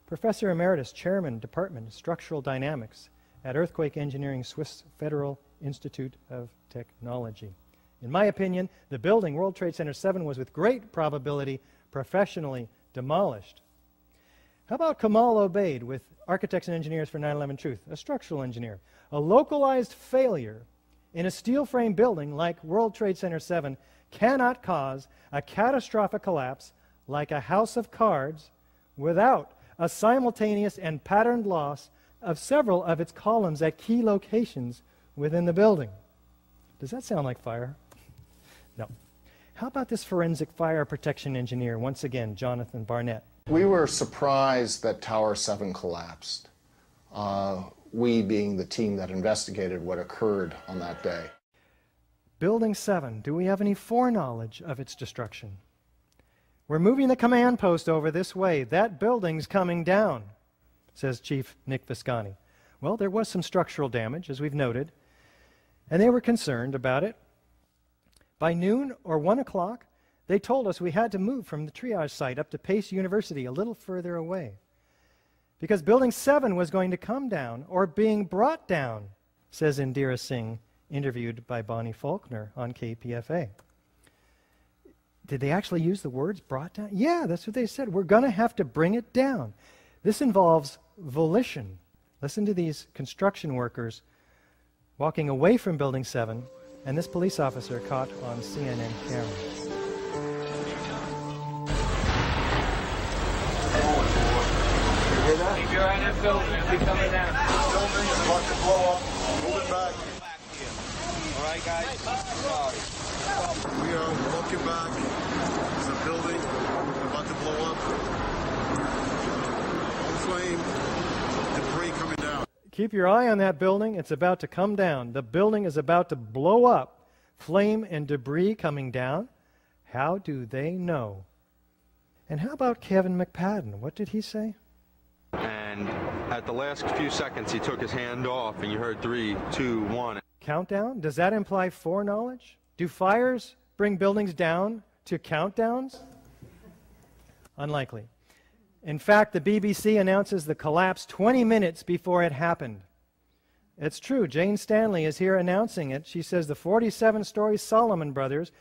Professor Emeritus, Chairman, Department of Structural Dynamics at Earthquake Engineering, Swiss Federal Institute of Technology? In my opinion, the building, World Trade Center 7, was with great probability professionally demolished. How about Kamal Obeid with Architects and Engineers for 9/11 Truth, a structural engineer? A localized failure in a steel frame building like World Trade Center 7 cannot cause a catastrophic collapse like a house of cards without a simultaneous and patterned loss of several of its columns at key locations within the building. Does that sound like fire? No. How about this forensic fire protection engineer, once again, Jonathan Barnett? We were surprised that Tower 7 collapsed, we being the team that investigated what occurred on that day. Building 7, do we have any foreknowledge of its destruction? We're moving the command post over this way. That building's coming down, says Chief Nick Viscani. Well, there was some structural damage, as we've noted, and they were concerned about it. By noon or 1 o'clock, they told us we had to move from the triage site up to Pace University, a little further away, because Building 7 was going to come down or being brought down, says Indira Singh, interviewed by Bonnie Faulkner on KPFA. Did they actually use the words brought down? Yeah, that's what they said. We're going to have to bring it down. This involves volition. Listen to these construction workers walking away from Building 7 and this police officer caught on CNN camera. Keep your eye on that building. It'll be coming down. Building is about to blow up. Moving back. All right, guys. We are looking back. There's a building about to blow up. Flame, debris coming down. Keep your eye on that building. It's about to come down. The building is about to blow up. Flame and debris coming down. How do they know? And how about Kevin McPadden? What did he say? And at the last few seconds, he took his hand off, and you heard 3, 2, 1. Countdown? Does that imply foreknowledge? Do fires bring buildings down to countdowns? Unlikely. In fact, the BBC announces the collapse 20 minutes before it happened. It's true. Jane Stanley is here announcing it. She says the 47-story Solomon Brothers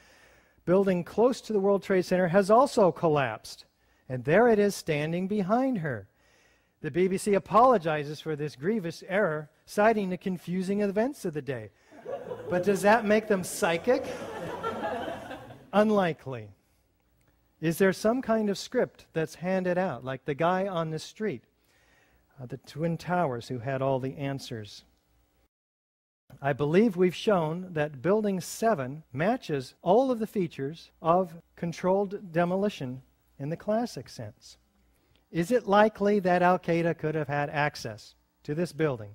building close to the World Trade Center has also collapsed. And there it is standing behind her. The BBC apologizes for this grievous error, citing the confusing events of the day. But does that make them psychic? Unlikely. Is there some kind of script that's handed out, like the guy on the street, the Twin Towers, who had all the answers? I believe we've shown that Building 7 matches all of the features of controlled demolition in the classic sense. Is it likely that Al-Qaeda could have had access to this building,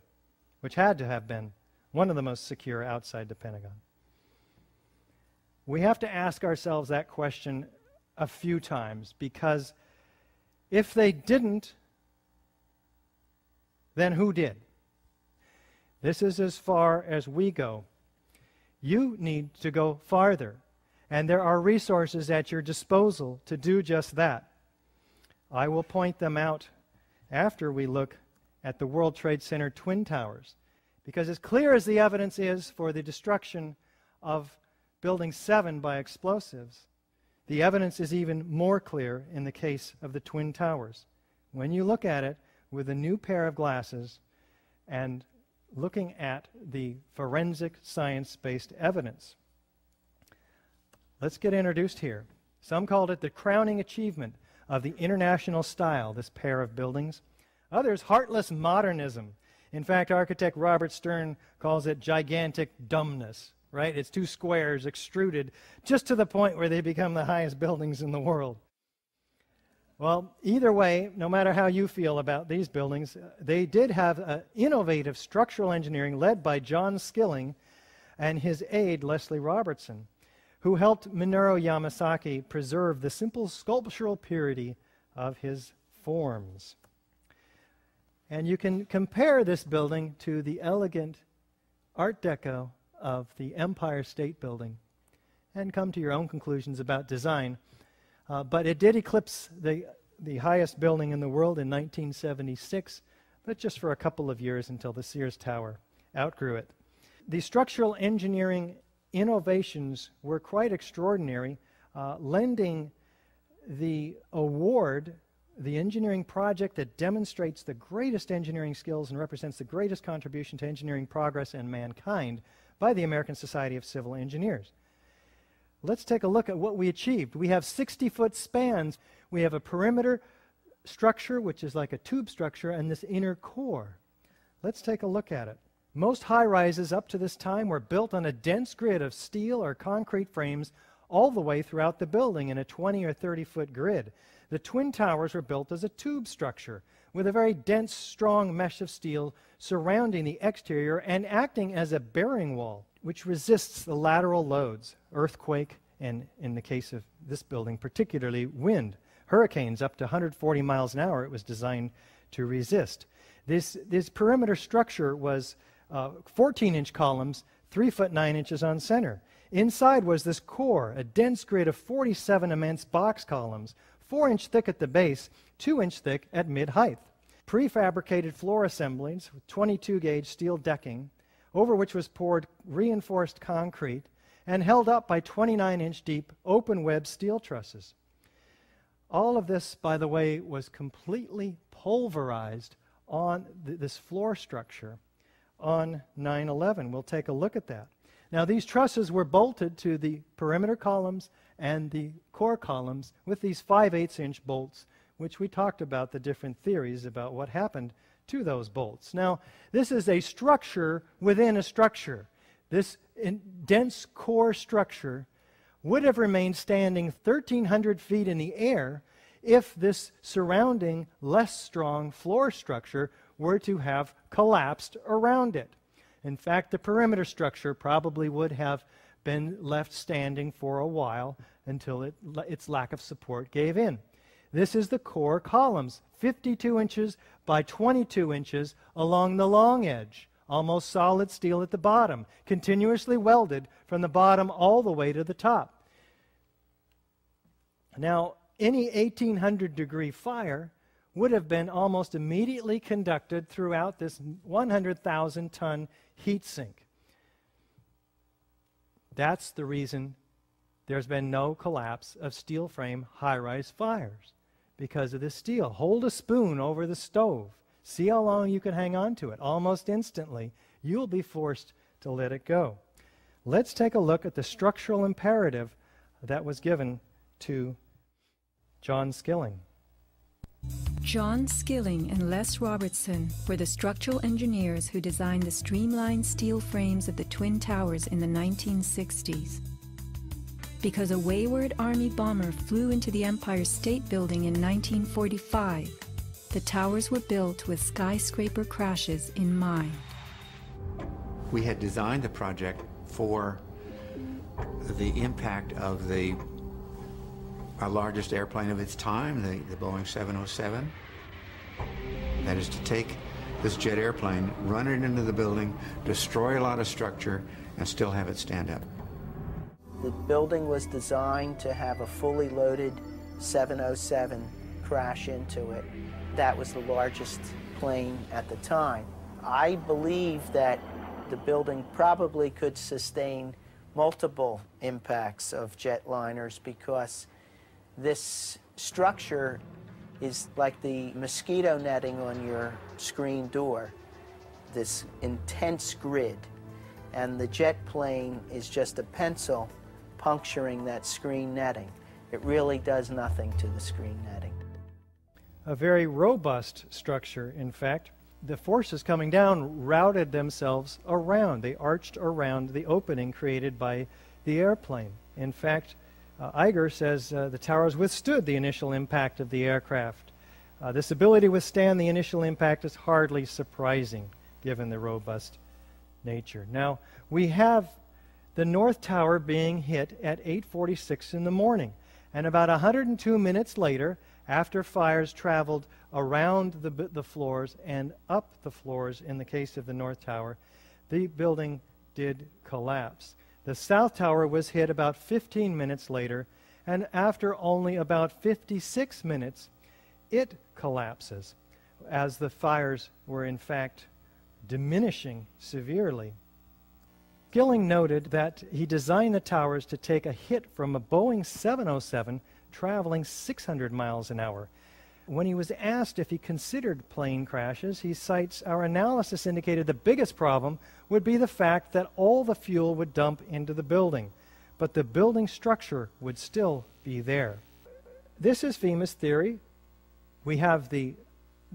which had to have been one of the most secure outside the Pentagon? We have to ask ourselves that question a few times, because if they didn't, then who did? This is as far as we go. You need to go farther, and there are resources at your disposal to do just that. I will point them out after we look at the World Trade Center Twin Towers, because as clear as the evidence is for the destruction of Building 7 by explosives, the evidence is even more clear in the case of the Twin Towers. When you look at it with a new pair of glasses and looking at the forensic science-based evidence. Let's get introduced here. Some called it the crowning achievement of the international style, this pair of buildings. Others, heartless modernism. In fact, architect Robert Stern calls it gigantic dumbness, right? It's two squares extruded just to the point where they become the highest buildings in the world. Well, either way, no matter how you feel about these buildings, they did have innovative structural engineering led by John Skilling and his aide, Leslie Robertson, who helped Minoru Yamasaki preserve the simple sculptural purity of his forms. And you can compare this building to the elegant Art Deco of the Empire State Building and come to your own conclusions about design. But it did eclipse the highest building in the world in 1976, but just for a couple of years until the Sears Tower outgrew it. The structural engineering innovations were quite extraordinary, lending the award, the engineering project that demonstrates the greatest engineering skills and represents the greatest contribution to engineering progress and mankind, by the American Society of Civil Engineers. Let's take a look at what we achieved. We have 60-foot spans. We have a perimeter structure, which is like a tube structure, and this inner core. Let's take a look at it. Most high-rises up to this time were built on a dense grid of steel or concrete frames all the way throughout the building in a 20 or 30-foot grid. The Twin Towers were built as a tube structure with a very dense, strong mesh of steel surrounding the exterior and acting as a bearing wall, which resists the lateral loads, earthquake, and in the case of this building, particularly wind. Hurricanes up to 140 miles an hour it was designed to resist. This perimeter structure was 14-inch columns, 3 foot 9 inches on center. Inside was this core, a dense grid of 47 immense box columns, 4-inch thick at the base, 2-inch thick at mid-height. Prefabricated floor assemblies with 22-gauge steel decking, over which was poured reinforced concrete and held up by 29-inch deep open-web steel trusses. All of this, by the way, was completely pulverized on this floor structure on 9/11. We'll take a look at that. Now, these trusses were bolted to the perimeter columns and the core columns with these 5/8-inch bolts, which we talked about the different theories about what happened to those bolts. Now, this is a structure within a structure. This dense core structure would have remained standing 1,300 feet in the air if this surrounding, less strong floor structure were to have collapsed around it. In fact, the perimeter structure probably would have been left standing for a while until its lack of support gave in. This is the core columns, 52 inches by 22 inches along the long edge, almost solid steel at the bottom, continuously welded from the bottom all the way to the top. Now, any 1,800-degree fire would have been almost immediately conducted throughout this 100,000-ton heat sink. That's the reason there's been no collapse of steel frame high-rise fires, because of this steel. Hold a spoon over the stove. See how long you can hang on to it. Almost instantly, you'll be forced to let it go. Let's take a look at the structural imperative that was given to John Skilling. John Skilling and Les Robertson were the structural engineers who designed the streamlined steel frames of the Twin Towers in the 1960s. Because a wayward Army bomber flew into the Empire State Building in 1945, the towers were built with skyscraper crashes in mind. We had designed the project for the impact of our largest airplane of its time, the Boeing 707. That is to take this jet airplane, run it into the building, destroy a lot of structure, and still have it stand up. The building was designed to have a fully loaded 707 crash into it. That was the largest plane at the time. I believe that the building probably could sustain multiple impacts of jetliners because this structure is like the mosquito netting on your screen door, this intense grid, and the jet plane is just a pencil puncturing that screen netting. It really does nothing to the screen netting. A very robust structure, in fact. The forces coming down routed themselves around. They arched around the opening created by the airplane. In fact, Iger says the towers withstood the initial impact of the aircraft. This ability to withstand the initial impact is hardly surprising, given the robust nature. Now, we have the North Tower being hit at 8:46 in the morning, and about 102 minutes later, after fires traveled around the floors and up the floors in the case of the North Tower, the building did collapse. The South Tower was hit about 15 minutes later, and after only about 56 minutes, it collapses, as the fires were in fact diminishing severely. Skilling noted that he designed the towers to take a hit from a Boeing 707 traveling 600 miles an hour. When he was asked if he considered plane crashes, he cites, "Our analysis indicated the biggest problem would be the fact that all the fuel would dump into the building, but the building structure would still be there." This is FEMA's theory. We have the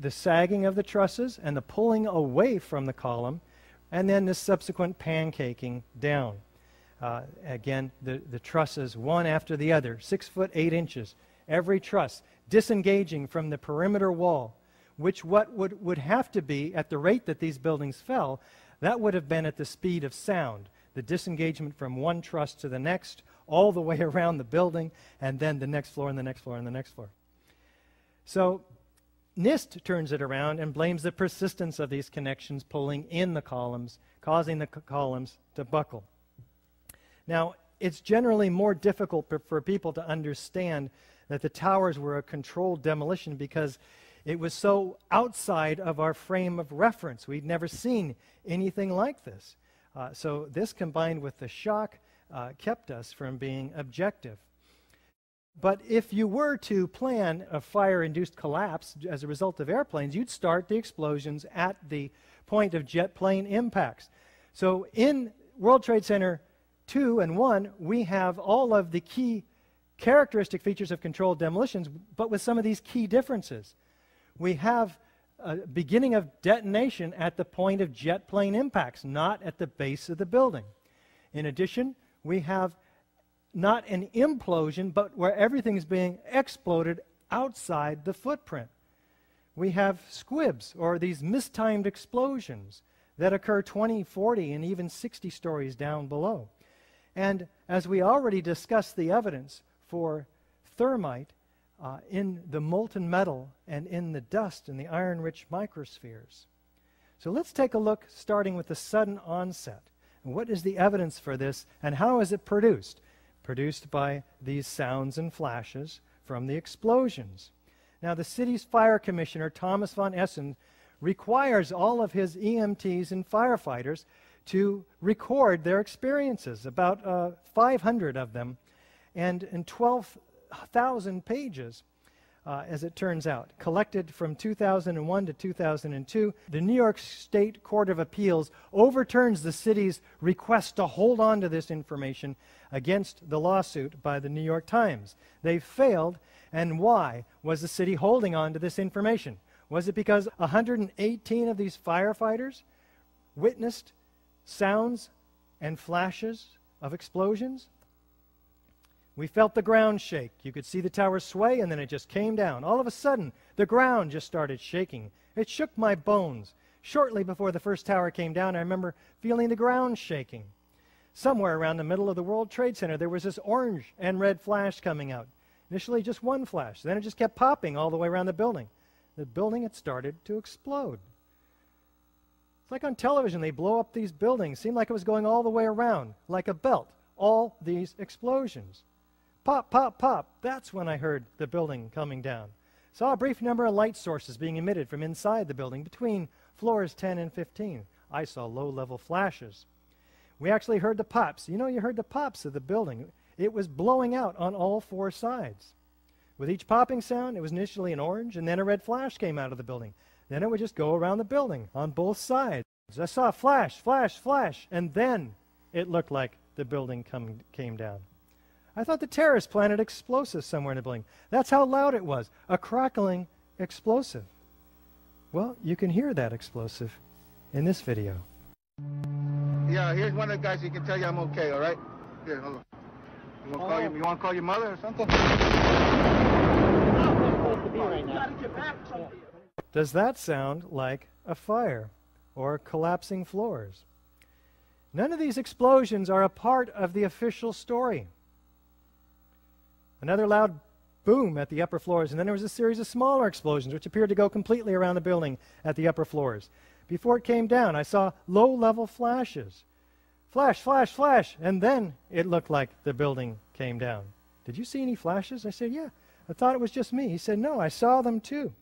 sagging of the trusses and the pulling away from the column, and then the subsequent pancaking down. Again, the trusses, one after the other, 6 foot 8 inches, every truss disengaging from the perimeter wall, which would have to be, at the rate that these buildings fell, that would have been at the speed of sound. The disengagement from one truss to the next, all the way around the building, and then the next floor and the next floor and the next floor. So NIST turns it around and blames the persistence of these connections pulling in the columns, causing the columns to buckle. Now, it's generally more difficult for people to understand that the towers were a controlled demolition because it was so outside of our frame of reference. We'd never seen anything like this. So this, combined with the shock, kept us from being objective. But if you were to plan a fire-induced collapse as a result of airplanes, you'd start the explosions at the point of jet plane impacts. So in World Trade Center 2 and 1, we have all of the key characteristic features of controlled demolitions, but with some of these key differences. We have a beginning of detonation at the point of jet plane impacts, not at the base of the building. In addition, we have not an implosion, but where everything is being exploded outside the footprint. We have squibs, or these mistimed explosions, that occur 20, 40, and even 60 stories down below. And as we already discussed the evidence for thermite in the molten metal and in the dust in the iron-rich microspheres. So let's take a look, starting with the sudden onset. And what is the evidence for this, and how is it produced? Produced by these sounds and flashes from the explosions. Now, the city's fire commissioner, Thomas von Essen, requires all of his EMTs and firefighters to record their experiences, about 500 of them, and in 12,000 pages, as it turns out, collected from 2001 to 2002. The New York State Court of Appeals overturns the city's request to hold on to this information against the lawsuit by the New York Times. They failed, and why was the city holding on to this information? Was it because 118 of these firefighters witnessed sounds and flashes of explosions? We felt the ground shake. You could see the tower sway, and then it just came down. All of a sudden, the ground just started shaking. It shook my bones. Shortly before the first tower came down, I remember feeling the ground shaking. Somewhere around the middle of the World Trade Center, there was this orange and red flash coming out. Initially, just one flash. Then it just kept popping all the way around the building. The building had started to explode. It's like on television, they blow up these buildings. Seemed like it was going all the way around, like a belt. All these explosions. Pop, pop, pop. That's when I heard the building coming down. Saw a brief number of light sources being emitted from inside the building between floors 10 and 15. I saw low-level flashes. We actually heard the pops. You know, you heard the pops of the building. It was blowing out on all four sides. With each popping sound, it was initially an orange, and then a red flash came out of the building. Then it would just go around the building on both sides. I saw a flash, flash, flash, and then it looked like the building came down. I thought the terrorists planted explosives somewhere in the building. That's how loud it was, a crackling explosive. Well, you can hear that explosive in this video. Yeah, here's one of the guys who can tell you I'm okay, all right? Here, hold on. You want to call your mother or something? Does that sound like a fire or collapsing floors? None of these explosions are a part of the official story. Another loud boom at the upper floors, and then there was a series of smaller explosions which appeared to go completely around the building at the upper floors. Before it came down, I saw low-level flashes. Flash, flash, flash, and then it looked like the building came down. Did you see any flashes? I said, yeah. I thought it was just me. He said, no, I saw them too.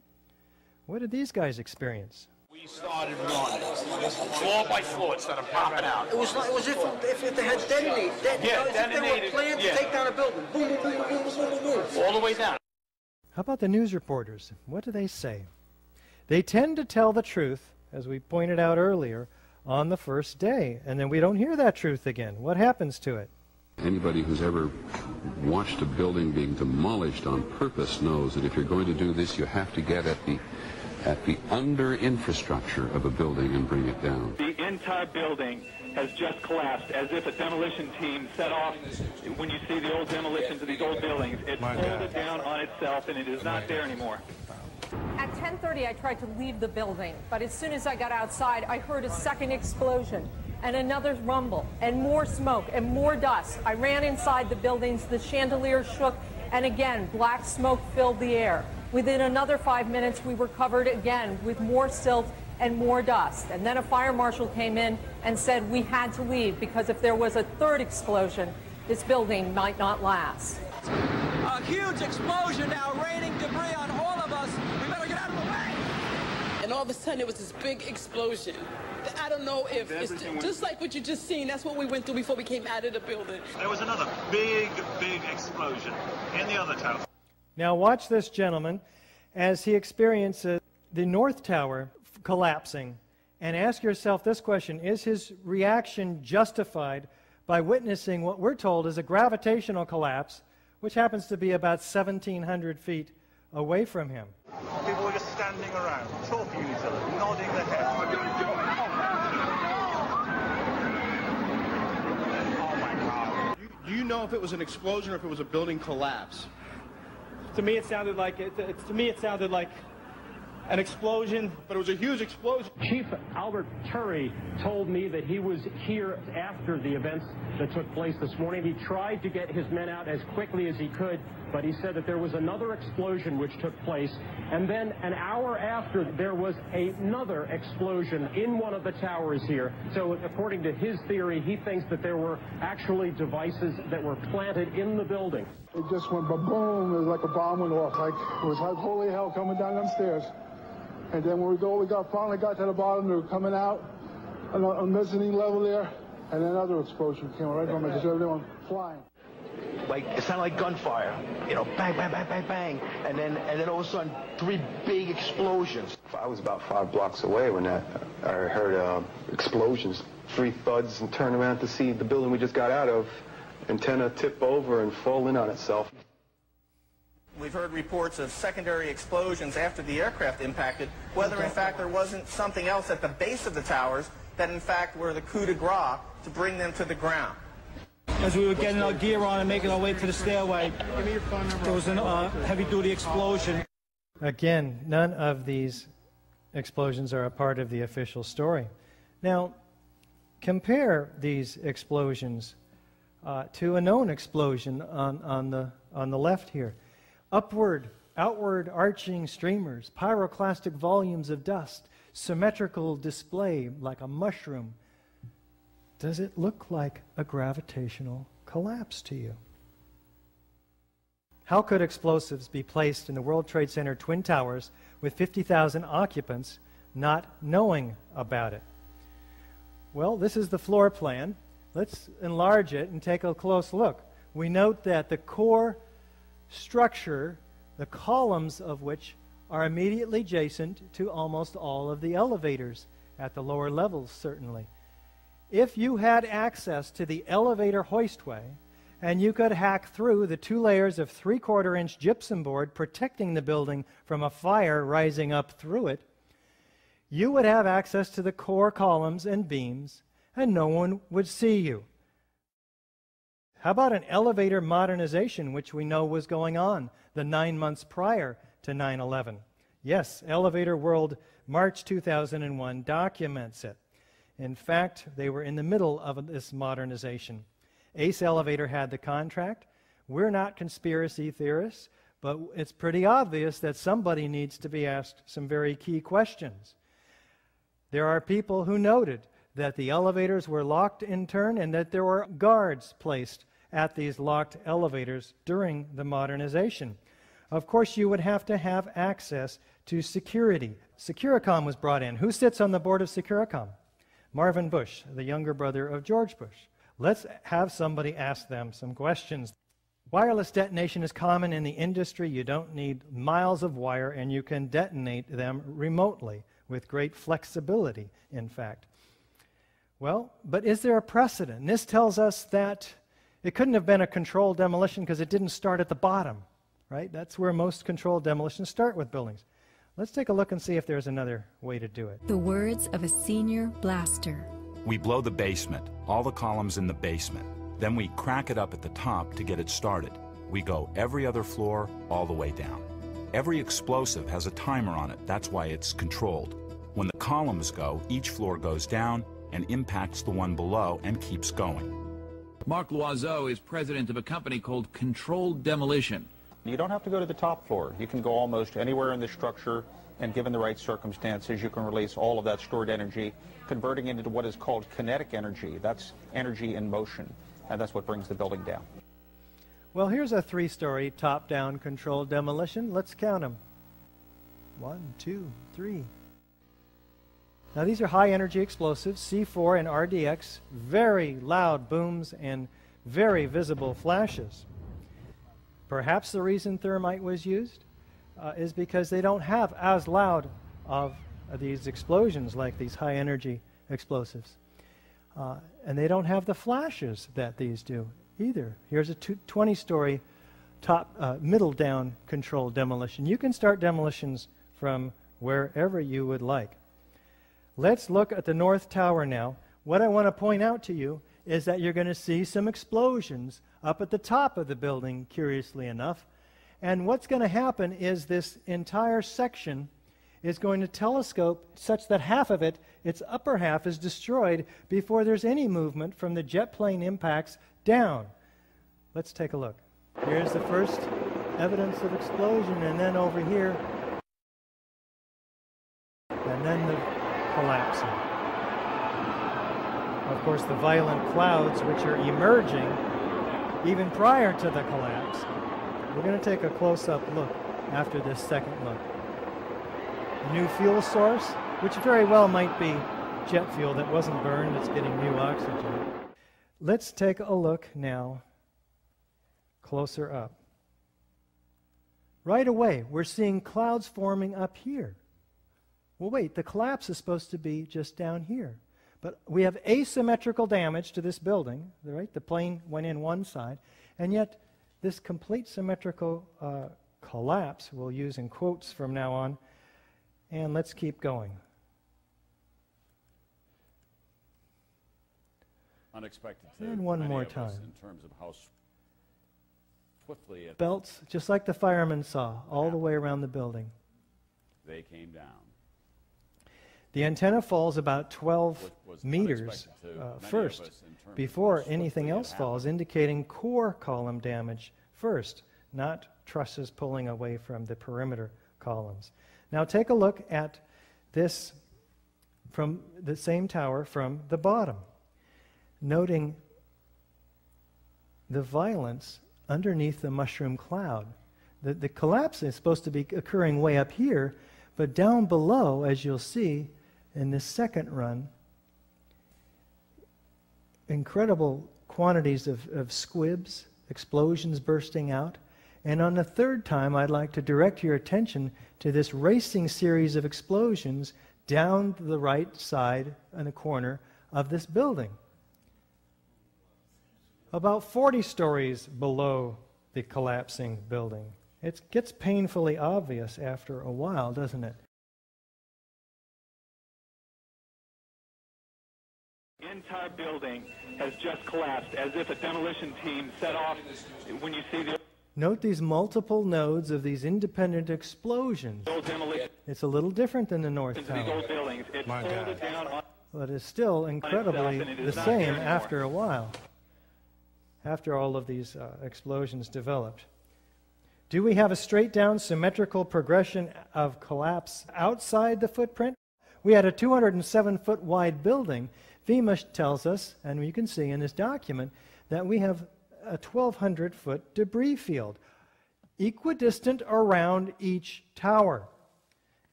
What did these guys experience? We started running, floor by floor, instead of popping out. It was like, it was if they had detonated. If they were planned to take down a building. Boom, boom, boom, boom, boom, boom, boom. All the way down. How about the news reporters? What do they say? They tend to tell the truth, as we pointed out earlier, on the first day, and then we don't hear that truth again. What happens to it? Anybody who's ever watched a building being demolished on purpose knows that if you're going to do this, you have to get at the under infrastructure of a building and bring it down. The entire building has just collapsed, as if a demolition team set off. When you see the old demolitions of these old buildings, it folded down on itself, and it is not there anymore. At 10:30, I tried to leave the building, but as soon as I got outside, I heard a second explosion and another rumble and more smoke and more dust. I ran inside the buildings, the chandelier shook, and again, black smoke filled the air. Within another 5 minutes, we were covered again with more silt and more dust. And then a fire marshal came in and said we had to leave because if there was a third explosion, this building might not last. A huge explosion now, raining debris on all of us. We better get out of the way. And all of a sudden, it was this big explosion. I don't know if it's just like what you just seen. That's what we went through before we came out of the building. There was another big explosion in the other tower. Now watch this gentleman as he experiences the North Tower collapsing, and ask yourself this question: is his reaction justified by witnessing what we're told is a gravitational collapse, which happens to be about 1,700 feet away from him? People were just standing around, talking to each other, nodding their heads. Oh my God. Do you know if it was an explosion or if it was a building collapse? To me, it sounded like an explosion, but it was a huge explosion. Chief Albert Turry told me that he was here after the events that took place this morning. He tried to get his men out as quickly as he could, but he said that there was another explosion which took place, and then an hour after there was another explosion in one of the towers here. So according to his theory, he thinks that there were actually devices that were planted in the building. It just went ba-boom. It was like a bomb went off. It was like holy hell coming down them stairs. And then when we finally got to the bottom, they were coming out on the mezzanine level there, and another explosion came right from it, just everyone flying. Like, it sounded like gunfire, you know, bang, bang, bang, bang, bang, and then all of a sudden, 3 big explosions. I was about 5 blocks away when I heard explosions, 3 thuds, and turned around to see the building we just got out of, antenna tip over and fall in on itself. We've heard reports of secondary explosions after the aircraft impacted, whether in fact there wasn't something else at the base of the towers that in fact were the coup de grace to bring them to the ground. as we were getting our gear on and making our way to the stairway, there was a heavy-duty explosion. Again, none of these explosions are a part of the official story. Now, compare these explosions to a known explosion on the left here. Outward arching streamers, pyroclastic volumes of dust, symmetrical display like a mushroom. Does it look like a gravitational collapse to you? How could explosives be placed in the World Trade Center Twin Towers with 50,000 occupants not knowing about it? Well, this is the floor plan. Let's enlarge it and take a close look. We note that the core structure, the columns of which are immediately adjacent to almost all of the elevators at the lower levels, certainly. If you had access to the elevator hoistway and you could hack through the 2 layers of 3/4-inch gypsum board protecting the building from a fire rising up through it, you would have access to the core columns and beams, and no one would see you. How about an elevator modernization, which we know was going on the 9 months prior to 9/11? Yes, Elevator World March 2001 documents it. In fact, they were in the middle of this modernization. Ace Elevator had the contract. We're not conspiracy theorists, but it's pretty obvious that somebody needs to be asked some very key questions. There are people who noted that the elevators were locked in turn and that there were guards placed at these locked elevators during the modernization. Of course, you would have to have access to security. Securicom was brought in. Who sits on the board of Securicom? Marvin Bush, the younger brother of George Bush. Let's have somebody ask them some questions. Wireless detonation is common in the industry. You don't need miles of wire, and you can detonate them remotely with great flexibility, in fact. Well, but is there a precedent? And this tells us that it couldn't have been a controlled demolition because it didn't start at the bottom, right? That's where most controlled demolitions start with buildings. Let's take a look and see if there's another way to do it. The words of a senior blaster. We blow the basement, all the columns in the basement. Then we crack it up at the top to get it started. We go every other floor all the way down. Every explosive has a timer on it. That's why it's controlled. When the columns go, each floor goes down and impacts the one below and keeps going. Mark Loiseau is president of a company called Controlled Demolition. You don't have to go to the top floor. You can go almost anywhere in the structure, and given the right circumstances, you can release all of that stored energy, converting it into what is called kinetic energy. That's energy in motion, and that's what brings the building down. Well, here's a 3-story top-down controlled demolition. Let's count them. 1, 2, 3. Now, these are high-energy explosives, C4 and RDX, very loud booms and very visible flashes. Perhaps the reason thermite was used is because they don't have as loud of these explosions like these high-energy explosives. And they don't have the flashes that these do either. Here's a 20-story middle-down controlled demolition. You can start demolitions from wherever you would like. Let's look at the North Tower now. What I want to point out to you is that you're going to see some explosions up at the top of the building, curiously enough. And what's going to happen is this entire section is going to telescope such that half of it, its upper half, is destroyed before there's any movement from the jet plane impacts down. Let's take a look. Here's the first evidence of explosion, and then over here, and then the collapsing. Of course, the violent clouds which are emerging even prior to the collapse. We're going to take a close-up look after this second look. A new fuel source, which very well might be jet fuel that wasn't burned, it's getting new oxygen. Let's take a look now closer up. Right away, we're seeing clouds forming up here. Well, wait, the collapse is supposed to be just down here. But we have asymmetrical damage to this building, right? The plane went in one side, and yet this complete symmetrical collapse, we'll use in quotes from now on, and let's keep going. Unexpected. And one more time. In terms of how swiftly it belts, just like the firemen saw, all the way around the building. They came down. The antenna falls about 12 meters first, before anything else falls, indicating core column damage first, not trusses pulling away from the perimeter columns. Now take a look at this from the same tower from the bottom, noting the violence underneath the mushroom cloud. The collapse is supposed to be occurring way up here, but down below, as you'll see, in this second run, incredible quantities of squibs, explosions bursting out. And on the third time, I'd like to direct your attention to this racing series of explosions down the right side in the corner of this building. About 40 stories below the collapsing building. It gets painfully obvious after a while, doesn't it? The entire building has just collapsed, as if a demolition team set off. When you see the Note these multiple nodes of these independent explosions. It's a little different than the North Tower. these old buildings, it folded down on But it's still incredibly the same after a while, after all of these explosions developed. Do we have a straight-down symmetrical progression of collapse outside the footprint? We had a 207-foot wide building. FEMA tells us, and you can see in this document, that we have a 1,200-foot debris field, equidistant around each tower.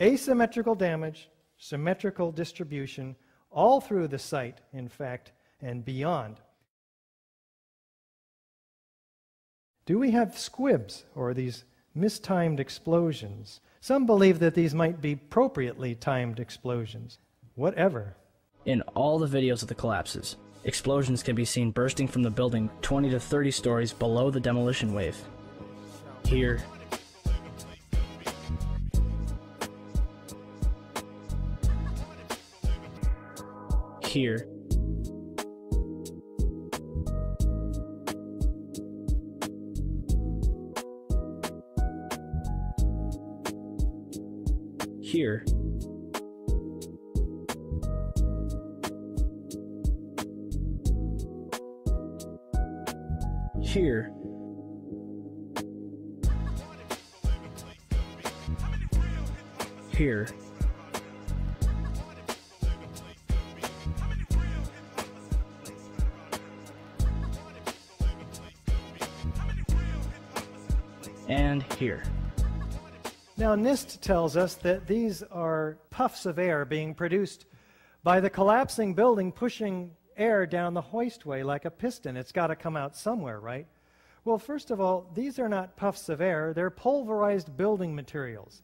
asymmetrical damage, symmetrical distribution, all through the site, in fact, and beyond. Do we have squibs, or these mistimed explosions? Some believe that these might be appropriately timed explosions. Whatever. In all the videos of the collapses, explosions can be seen bursting from the building 20 to 30 stories below the demolition wave. Here, here, here, here, here, and here. Now, NIST tells us that these are puffs of air being produced by the collapsing building pushing air down the hoistway like a piston. It's got to come out somewhere, right? Well, first of all, these are not puffs of air. They're pulverized building materials.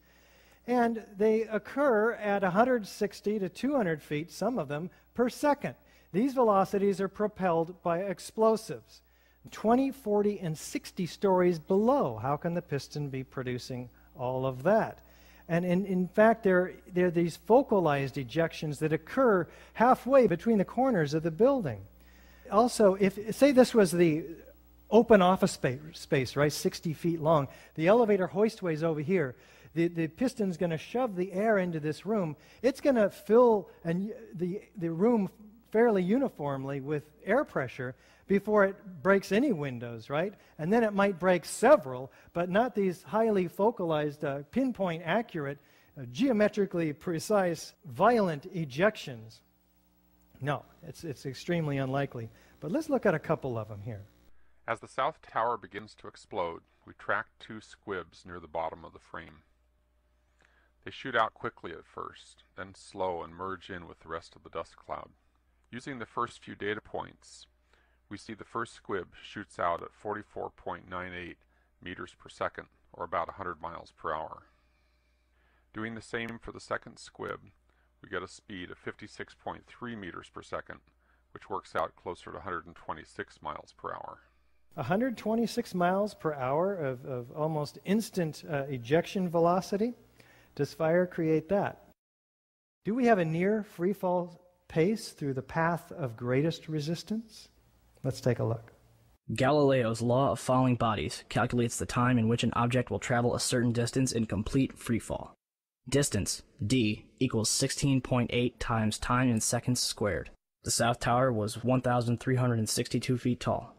And they occur at 160 to 200 feet, some of them, per second. These velocities are propelled by explosives. 20, 40, and 60 stories below. How can the piston be producing all of that? And in fact, there are these focalized ejections that occur halfway between the corners of the building. Also, if say this was the open office space, right, 60 feet long, the elevator hoistway is over here. The piston's going to shove the air into this room. It's going to fill the room fairly uniformly with air pressure before it breaks any windows, right? And then it might break several, but not these highly focalized, pinpoint accurate, geometrically precise, violent ejections. No, it's extremely unlikely. But let's look at a couple of them here. As the south tower begins to explode, we track two squibs near the bottom of the frame. They shoot out quickly at first, then slow and merge in with the rest of the dust cloud. Using the first few data points, we see the first squib shoots out at 44.98 meters per second, or about 100 miles per hour. Doing the same for the second squib, we get a speed of 56.3 meters per second, which works out closer to 126 miles per hour. 126 miles per hour of almost instant ejection velocity? Does fire create that? Do we have a near freefall pace through the path of greatest resistance? Let's take a look. Galileo's law of falling bodies calculates the time in which an object will travel a certain distance in complete freefall. Distance, d, equals 16.8 times time in seconds squared. The South Tower was 1,362 feet tall.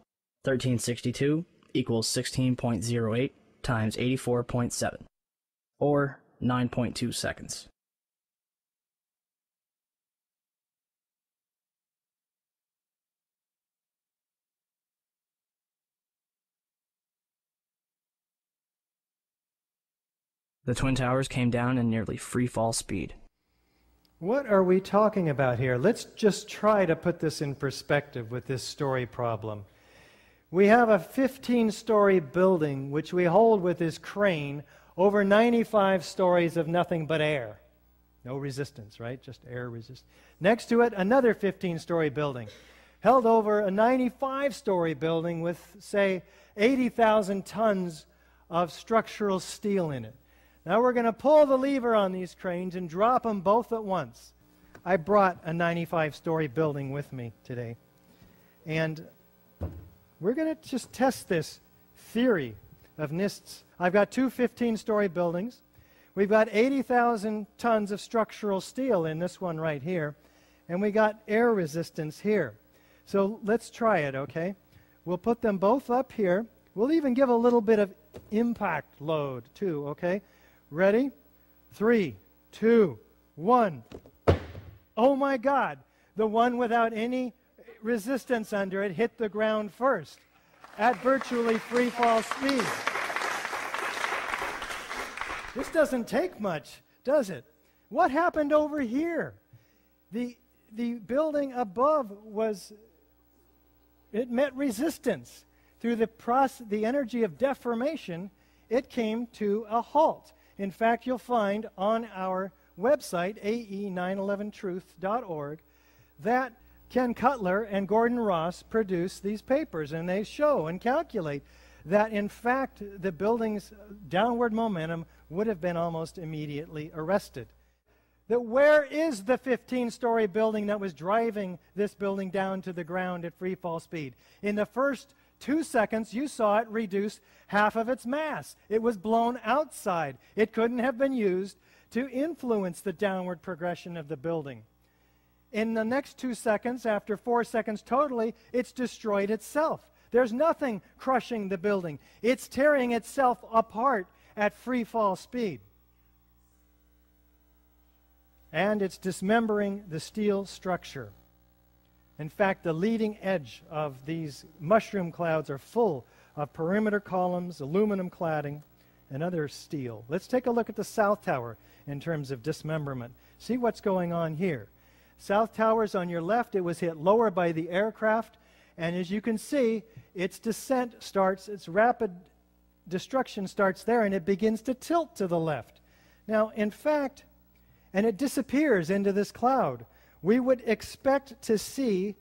1362 equals 16.08 times 84.7, or 9.2 seconds. The Twin Towers came down in nearly free fall speed. What are we talking about here? Let's just try to put this in perspective with this story problem. We have a 15-story building which we hold with this crane over 95 stories of nothing but air. No resistance, right? Just air resistance. Next to it, another 15-story building held over a 95-story building with, say, 80,000 tons of structural steel in it. Now we're going to pull the lever on these cranes and drop them both at once. I brought a 95-story building with me today. And we're going to just test this theory of NIST's. I've got two 15-story buildings. We've got 80,000 tons of structural steel in this one right here. And we got air resistance here. So let's try it, okay? We'll put them both up here. We'll even give a little bit of impact load too, okay? Ready? 3, 2, 1. Oh my God! The one without any resistance under it hit the ground first at virtually free fall speed. This doesn't take much does it? What happened over here? The building above it met resistance. Through the energy of deformation, it came to a halt. In fact, you'll find on our website, ae911truth.org, that Ken Cutler and Gordon Ross produced these papers, and they show and calculate that, in fact, the building's downward momentum would have been almost immediately arrested. That where is the 15-story building that was driving this building down to the ground at free fall speed? In the first 2 seconds, you saw it reduce half of its mass. It was blown outside. It couldn't have been used to influence the downward progression of the building. In the next 2 seconds, after 4 seconds totally, it's destroyed itself. There's nothing crushing the building. It's tearing itself apart at free fall speed. And it's dismembering the steel structure. In fact, the leading edge of these mushroom clouds are full of perimeter columns, aluminum cladding, and other steel. Let's take a look at the South Tower in terms of dismemberment. See what's going on here. South Tower's on your left. It was hit lower by the aircraft, and as you can see, its descent starts, its rapid destruction starts there, and it begins to tilt to the left. Now, in fact, and it disappears into this cloud. We would expect to see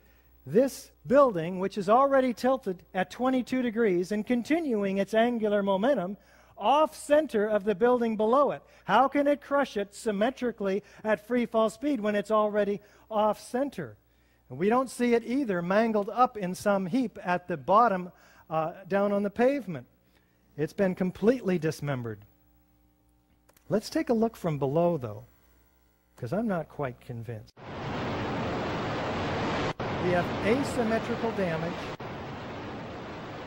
this building, which is already tilted at 22 degrees and continuing its angular momentum, off-center of the building below it. How can it crush it symmetrically at free fall speed when it's already off-center? We don't see it either mangled up in some heap at the bottom down on the pavement. It's been completely dismembered. Let's take a look from below, though, because I'm not quite convinced. We have asymmetrical damage,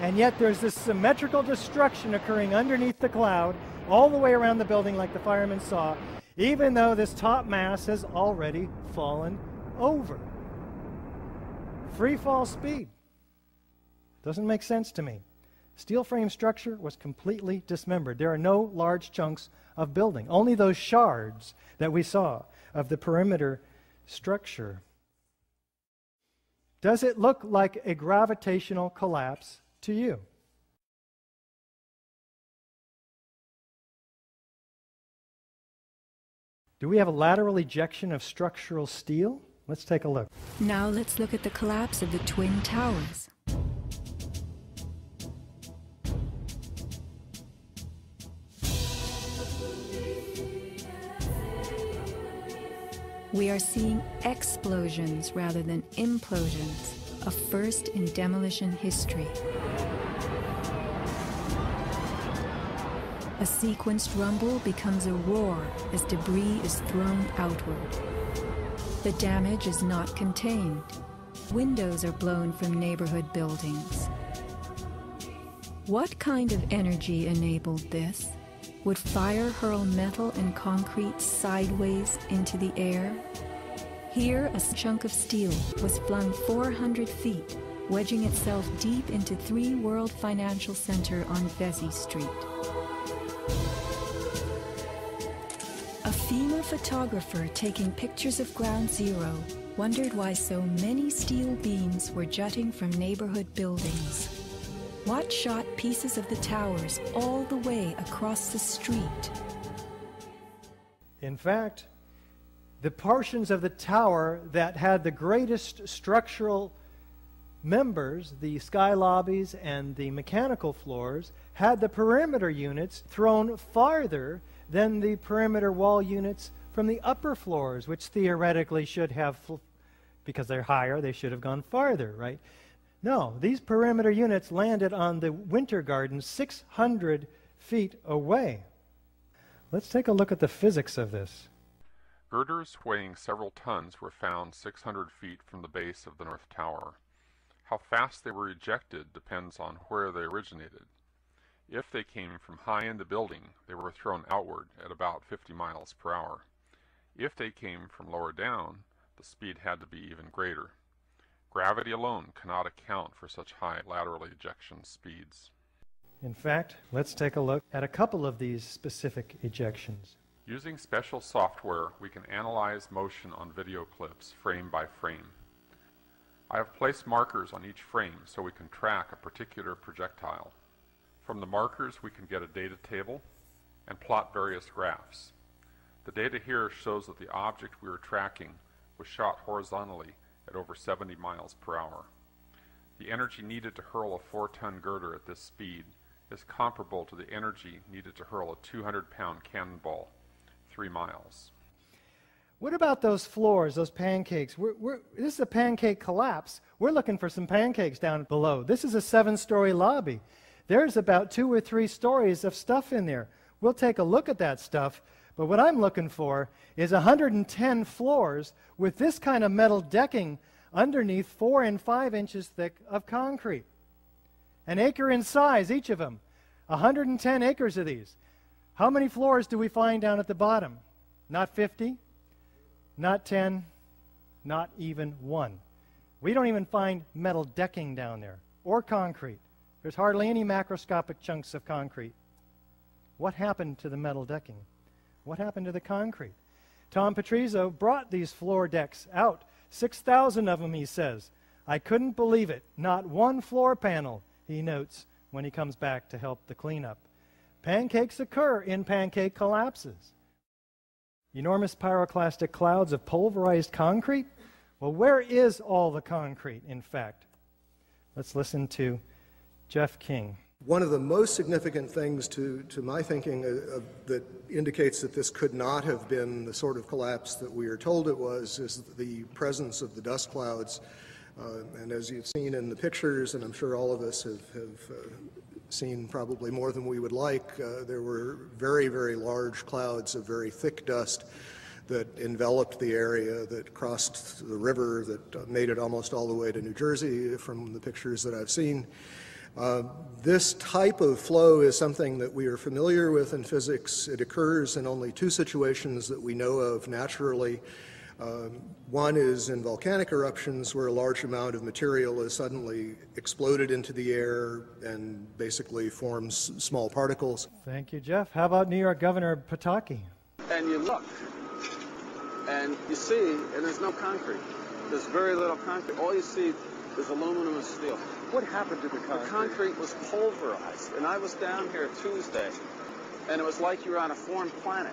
and yet there's this symmetrical destruction occurring underneath the cloud all the way around the building like the firemen saw, even though this top mass has already fallen over. Free fall speed. Doesn't make sense to me. Steel frame structure was completely dismembered. There are no large chunks of building, only those shards that we saw of the perimeter structure. Does it look like a gravitational collapse to you? Do we have a lateral ejection of structural steel? Let's take a look. Now let's look at the collapse of the Twin Towers. We are seeing explosions rather than implosions, a first in demolition history. A sequenced rumble becomes a roar as debris is thrown outward. The damage is not contained. Windows are blown from neighborhood buildings. What kind of energy enabled this? Would fire hurl metal and concrete sideways into the air? Here, a chunk of steel was flung 400 feet, wedging itself deep into 3 World Financial Center on Vesey Street. A female photographer taking pictures of Ground Zero wondered why so many steel beams were jutting from neighborhood buildings. What shot pieces of the towers all the way across the street? In fact, the portions of the tower that had the greatest structural members, the sky lobbies and the mechanical floors, had the perimeter units thrown farther than the perimeter wall units from the upper floors, which theoretically should have, because they're higher, they should have gone farther, right? No, these perimeter units landed on the Winter Garden 600 feet away. Let's take a look at the physics of this. Girders weighing several tons were found 600 feet from the base of the North Tower. How fast they were ejected depends on where they originated. If they came from high in the building, they were thrown outward at about 50 miles per hour. If they came from lower down, the speed had to be even greater. Gravity alone cannot account for such high lateral ejection speeds. In fact, let's take a look at a couple of these specific ejections. Using special software, we can analyze motion on video clips frame by frame. I have placed markers on each frame so we can track a particular projectile. From the markers, we can get a data table and plot various graphs. The data here shows that the object we were tracking was shot horizontally at over 70 miles per hour. The energy needed to hurl a 4-ton girder at this speed is comparable to the energy needed to hurl a 200-pound cannonball 3 miles. What about those floors, those pancakes? This is a pancake collapse. We're looking for some pancakes down below. This is a 7-story lobby. There's about 2 or 3 stories of stuff in there. We'll take a look at that stuff, but what I'm looking for is 110 floors with this kind of metal decking underneath 4 and 5 inches thick of concrete. An acre in size, each of them. 110 acres of these. How many floors do we find down at the bottom? Not 50, not 10, not even 1. We don't even find metal decking down there, or concrete. There's hardly any macroscopic chunks of concrete. What happened to the metal decking? What happened to the concrete? Tom Patrizio brought these floor decks out. 6,000 of them, he says. I couldn't believe it. Not one floor panel, he notes when he comes back to help the cleanup. Pancakes occur in pancake collapses. Enormous pyroclastic clouds of pulverized concrete? Well, where is all the concrete, in fact? Let's listen to Jeff King. One of the most significant things to my thinking that indicates that this could not have been the sort of collapse that we are told it was is the presence of the dust clouds. And as you've seen in the pictures, and I'm sure all of us have seen probably more than we would like, there were very, very large clouds of very thick dust that enveloped the area, that crossed the river, that made it almost all the way to New Jersey from the pictures that I've seen. This type of flow is something that we are familiar with in physics. It occurs in only 2 situations that we know of naturally. One is in volcanic eruptions where a large amount of material is suddenly exploded into the air and basically forms small particles. Thank you, Jeff. How about New York Governor Pataki? And you look, and you see, and there's no concrete. There's very little concrete. All you see is aluminum and steel. What happened to the concrete? The concrete was pulverized, and I was down here Tuesday, and it was like you were on a foreign planet.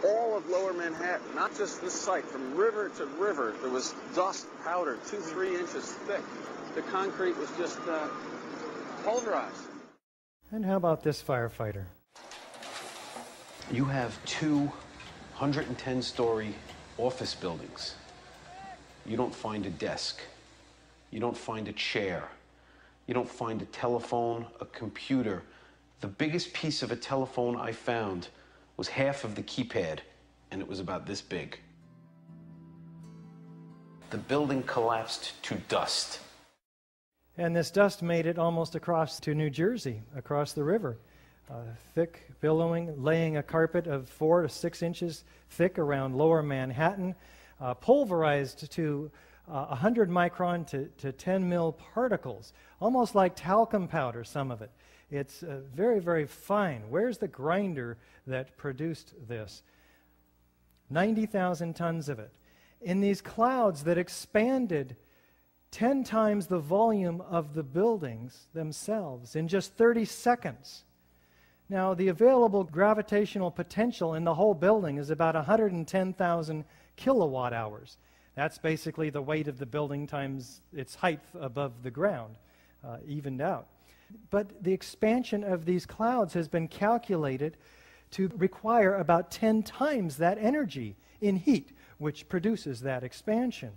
All of Lower Manhattan, not just this site, from river to river, there was dust powder 2-3 inches thick. The concrete was just pulverized. And how about this firefighter? You have 2 110-story office buildings. You don't find a desk. You don't find a chair. You don't find a telephone, a computer. The biggest piece of a telephone I found was half of the keypad, and it was about this big. The building collapsed to dust. And this dust made it almost across to New Jersey, across the river. Thick, billowing, laying a carpet of 4 to 6 inches thick around Lower Manhattan, pulverized to 100 micron to 10 mil particles, almost like talcum powder, some of it. It's very, very fine. Where's the grinder that produced this? 90,000 tons of it. In these clouds that expanded 10 times the volume of the buildings themselves in just 30 seconds. Now, the available gravitational potential in the whole building is about 110,000 kilowatt hours. That's basically the weight of the building times its height above the ground, evened out. But the expansion of these clouds has been calculated to require about 10 times that energy in heat, which produces that expansion.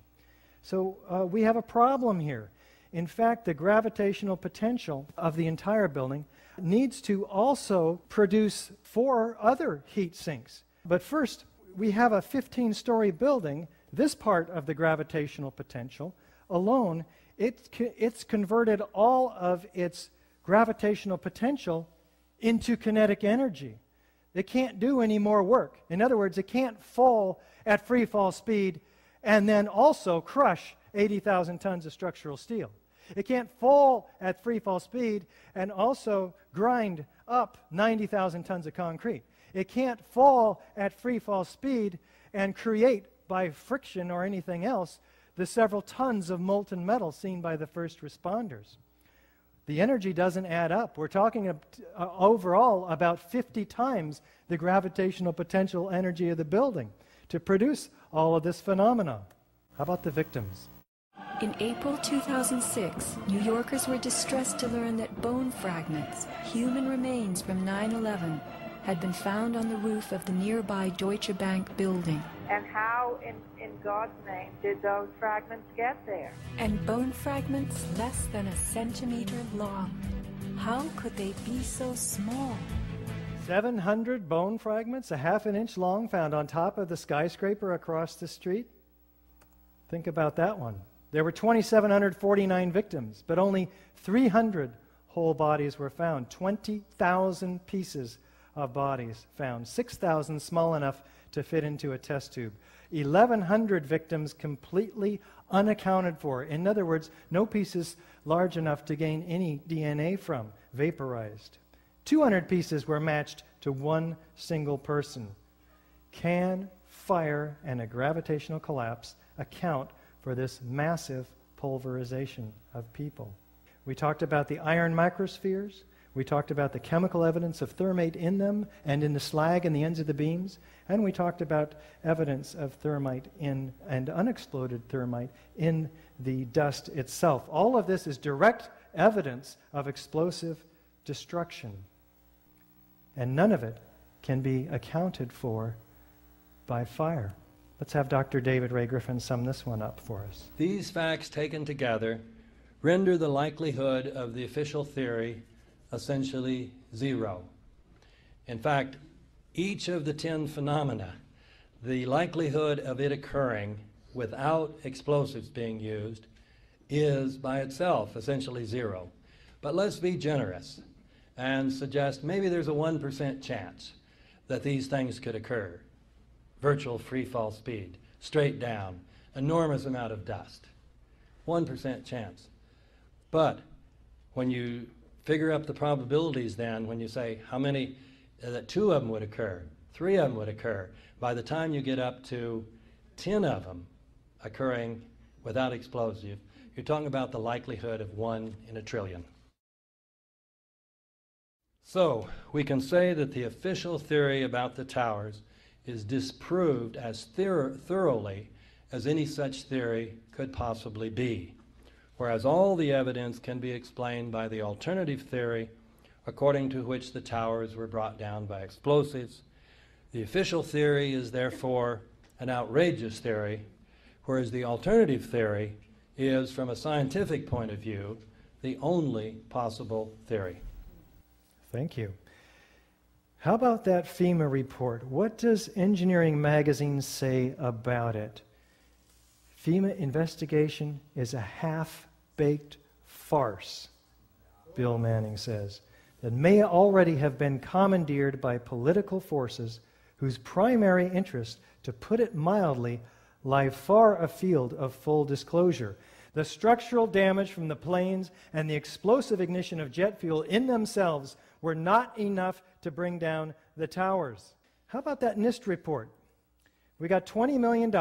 So we have a problem here. In fact, the gravitational potential of the entire building needs to also produce 4 other heat sinks. But first, we have a 15-story building. This part of the gravitational potential alone, it's converted all of its gravitational potential into kinetic energy. It can't do any more work. In other words, it can't fall at free fall speed and then also crush 80,000 tons of structural steel. It can't fall at free fall speed and also grind up 90,000 tons of concrete. It can't fall at free fall speed and create, by friction or anything else, the several tons of molten metal seen by the first responders. The energy doesn't add up. We're talking overall about 50 times the gravitational potential energy of the building to produce all of this phenomena. How about the victims? In April 2006, New Yorkers were distressed to learn that bone fragments, human remains from 9/11, had been found on the roof of the nearby Deutsche Bank building. And how, in God's name, did those fragments get there? And bone fragments less than a centimeter long. How could they be so small? 700 bone fragments, a half an inch long, found on top of the skyscraper across the street? Think about that one. There were 2,749 victims, but only 300 whole bodies were found. 20,000 pieces of bodies found, 6,000 small enough to fit into a test tube. 1,100 victims completely unaccounted for. In other words, no pieces large enough to gain any DNA from, vaporized. 200 pieces were matched to one single person. Can fire and a gravitational collapse account for this massive pulverization of people? We talked about the iron microspheres. We talked about the chemical evidence of thermate in them and in the slag in the ends of the beams. And we talked about evidence of thermite in and unexploded thermite in the dust itself. All of this is direct evidence of explosive destruction. And none of it can be accounted for by fire. Let's have Dr. David Ray Griffin sum this one up for us. These facts taken together render the likelihood of the official theory essentially zero. In fact, each of the 10 phenomena, the likelihood of it occurring without explosives being used is by itself essentially zero. But let's be generous and suggest maybe there's a 1% chance that these things could occur. Virtual free fall speed, straight down, enormous amount of dust. 1% chance. But when you figure up the probabilities then, when you say how many, that 2 of them would occur, 3 of them would occur, by the time you get up to 10 of them occurring without explosive, you're talking about the likelihood of 1 in a trillion. So we can say that the official theory about the towers is disproved as thoroughly as any such theory could possibly be, whereas all the evidence can be explained by the alternative theory, according to which the towers were brought down by explosives. The official theory is therefore an outrageous theory, whereas the alternative theory is, from a scientific point of view, the only possible theory. Thank you. How about that FEMA report? What does Engineering Magazine say about it? FEMA investigation is a half-baked farce, Bill Manning says, that may already have been commandeered by political forces whose primary interest, to put it mildly, lie far afield of full disclosure. The structural damage from the planes and the explosive ignition of jet fuel in themselves were not enough to bring down the towers. How about that NIST report? We got $20 million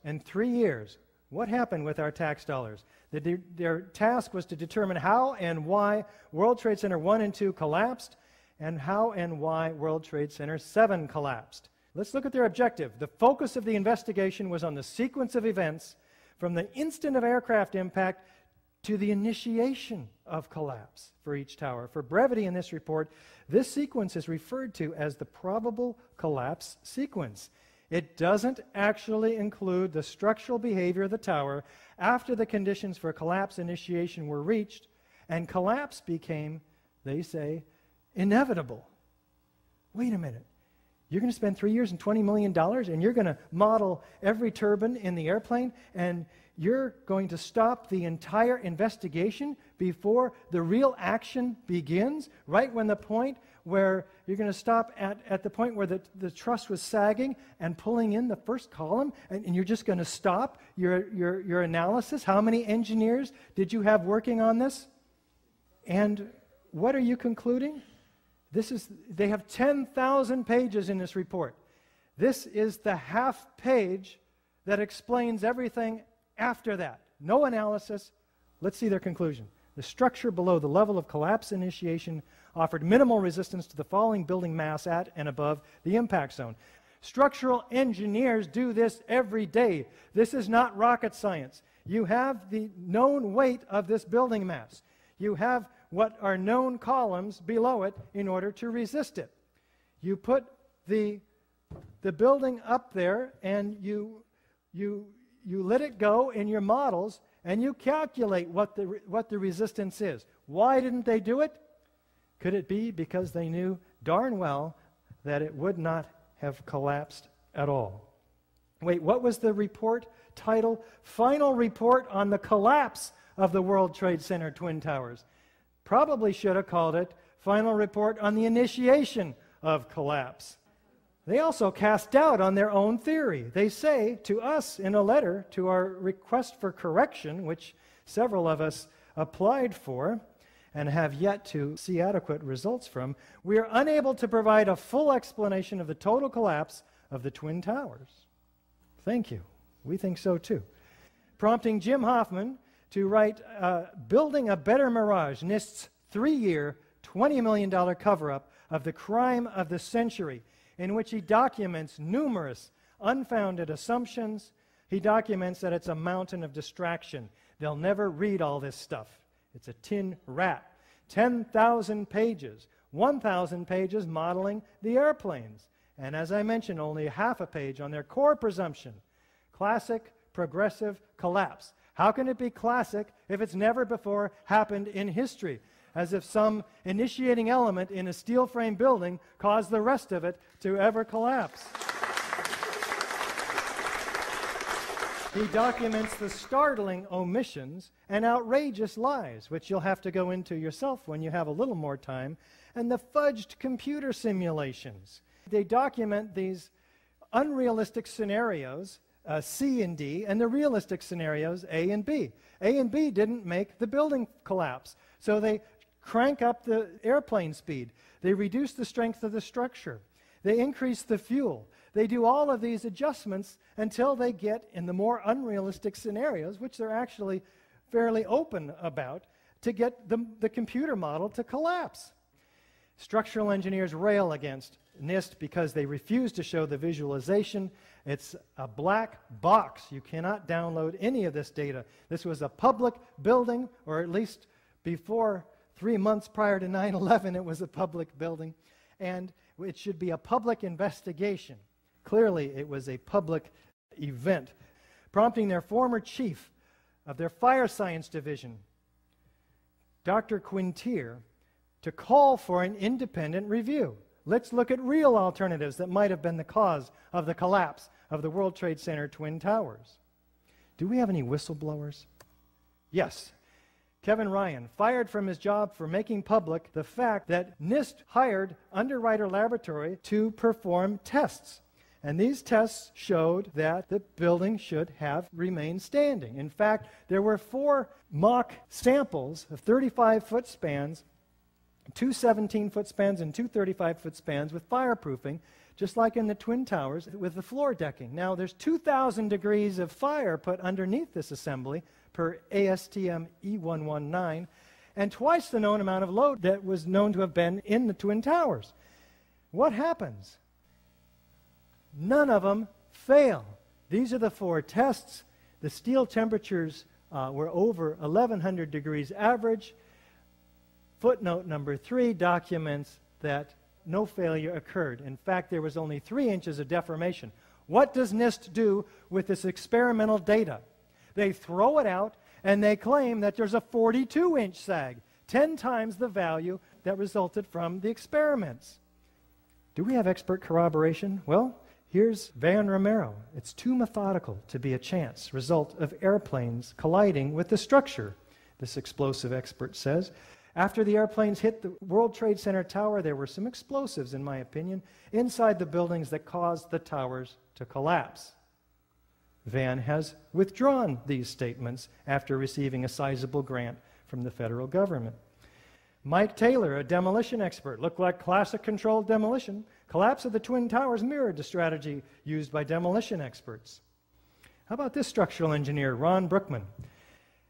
in 3 years. What happened with our tax dollars? Their task was to determine how and why World Trade Center 1 and 2 collapsed, and how and why World Trade Center 7 collapsed. Let's look at their objective. The focus of the investigation was on the sequence of events from the instant of aircraft impact to the initiation of collapse for each tower. For brevity in this report, this sequence is referred to as the probable collapse sequence. It doesn't actually include the structural behavior of the tower after the conditions for collapse initiation were reached, and collapse became, they say, inevitable. Wait a minute. You're going to spend 3 years and $20 million, and you're going to model every turbine in the airplane, and you're going to stop the entire investigation before the real action begins, right when the point where you're going to stop at the point where the truss was sagging and pulling in the first column, and you're just going to stop your analysis? How many engineers did you have working on this? And what are you concluding? They have 10,000 pages in this report. This is the half page that explains everything after that. No analysis. Let's see their conclusion. The structure below the level of collapse initiation offered minimal resistance to the falling building mass at and above the impact zone. Structural engineers do this every day. This is not rocket science. You have the known weight of this building mass. You have what are known columns below it in order to resist it. You put the building up there and you let it go in your models and you calculate what the resistance is. Why didn't they do it? Could it be because they knew darn well that it would not have collapsed at all? Wait, what was the report title? Final Report on the Collapse of the World Trade Center Twin Towers. Probably should have called it Final Report on the Initiation of Collapse. They also cast doubt on their own theory. They say to us in a letter to our request for correction, which several of us applied for and have yet to see adequate results from, we are unable to provide a full explanation of the total collapse of the Twin Towers. Thank you. We think so too. Prompting Jim Hoffman to write Building a Better Mirage, NIST's 3-year, $20 million cover-up of the crime of the century, in which he documents numerous unfounded assumptions. He documents that it's a mountain of distraction. They'll never read all this stuff. It's a tin rat. 10,000 pages, 1,000 pages modeling the airplanes. And as I mentioned, only half a page on their core presumption. Classic, progressive collapse. How can it be classic if it's never before happened in history? As if some initiating element in a steel frame building caused the rest of it to ever collapse. He documents the startling omissions and outrageous lies, which you'll have to go into yourself when you have a little more time, and the fudged computer simulations. They document these unrealistic scenarios, C and D, and the realistic scenarios, A and B. A and B didn't make the building collapse, so they crank up the airplane speed. They reduce the strength of the structure. They increase the fuel. They do all of these adjustments until they get in the more unrealistic scenarios, which they're actually fairly open about, to get the computer model to collapse. Structural engineers rail against NIST because they refuse to show the visualization. It's a black box. You cannot download any of this data. This was a public building, or at least before 3 months prior to 9/11, it was a public building, and it should be a public investigation. Clearly, it was a public event, prompting their former chief of their fire science division, Dr. Quintier, to call for an independent review. Let's look at real alternatives that might have been the cause of the collapse of the World Trade Center Twin Towers. Do we have any whistleblowers? Yes. Kevin Ryan, fired from his job for making public the fact that NIST hired Underwriter Laboratory to perform tests. And these tests showed that the building should have remained standing. In fact, there were 4 mock samples of 35-foot spans, 2 17-foot spans and 2 35-foot spans with fireproofing, just like in the Twin Towers with the floor decking. Now, there's 2,000 degrees of fire put underneath this assembly per ASTM E119, and twice the known amount of load that was known to have been in the Twin Towers. What happens? None of them fail. These are the 4 tests. The steel temperatures were over 1,100 degrees average. Footnote number 3 documents that no failure occurred. In fact, there was only 3 inches of deformation. What does NIST do with this experimental data? They throw it out and they claim that there's a 42-inch sag, 10 times the value that resulted from the experiments. Do we have expert corroboration? Well, here's Van Romero. It's too methodical to be a chance result of airplanes colliding with the structure, this explosive expert says. After the airplanes hit the World Trade Center tower, there were some explosives, in my opinion, inside the buildings that caused the towers to collapse. Van has withdrawn these statements after receiving a sizable grant from the federal government. Mike Taylor, a demolition expert, looked like classic controlled demolition. Collapse of the Twin Towers mirrored the strategy used by demolition experts. How about this structural engineer, Ron Brookman?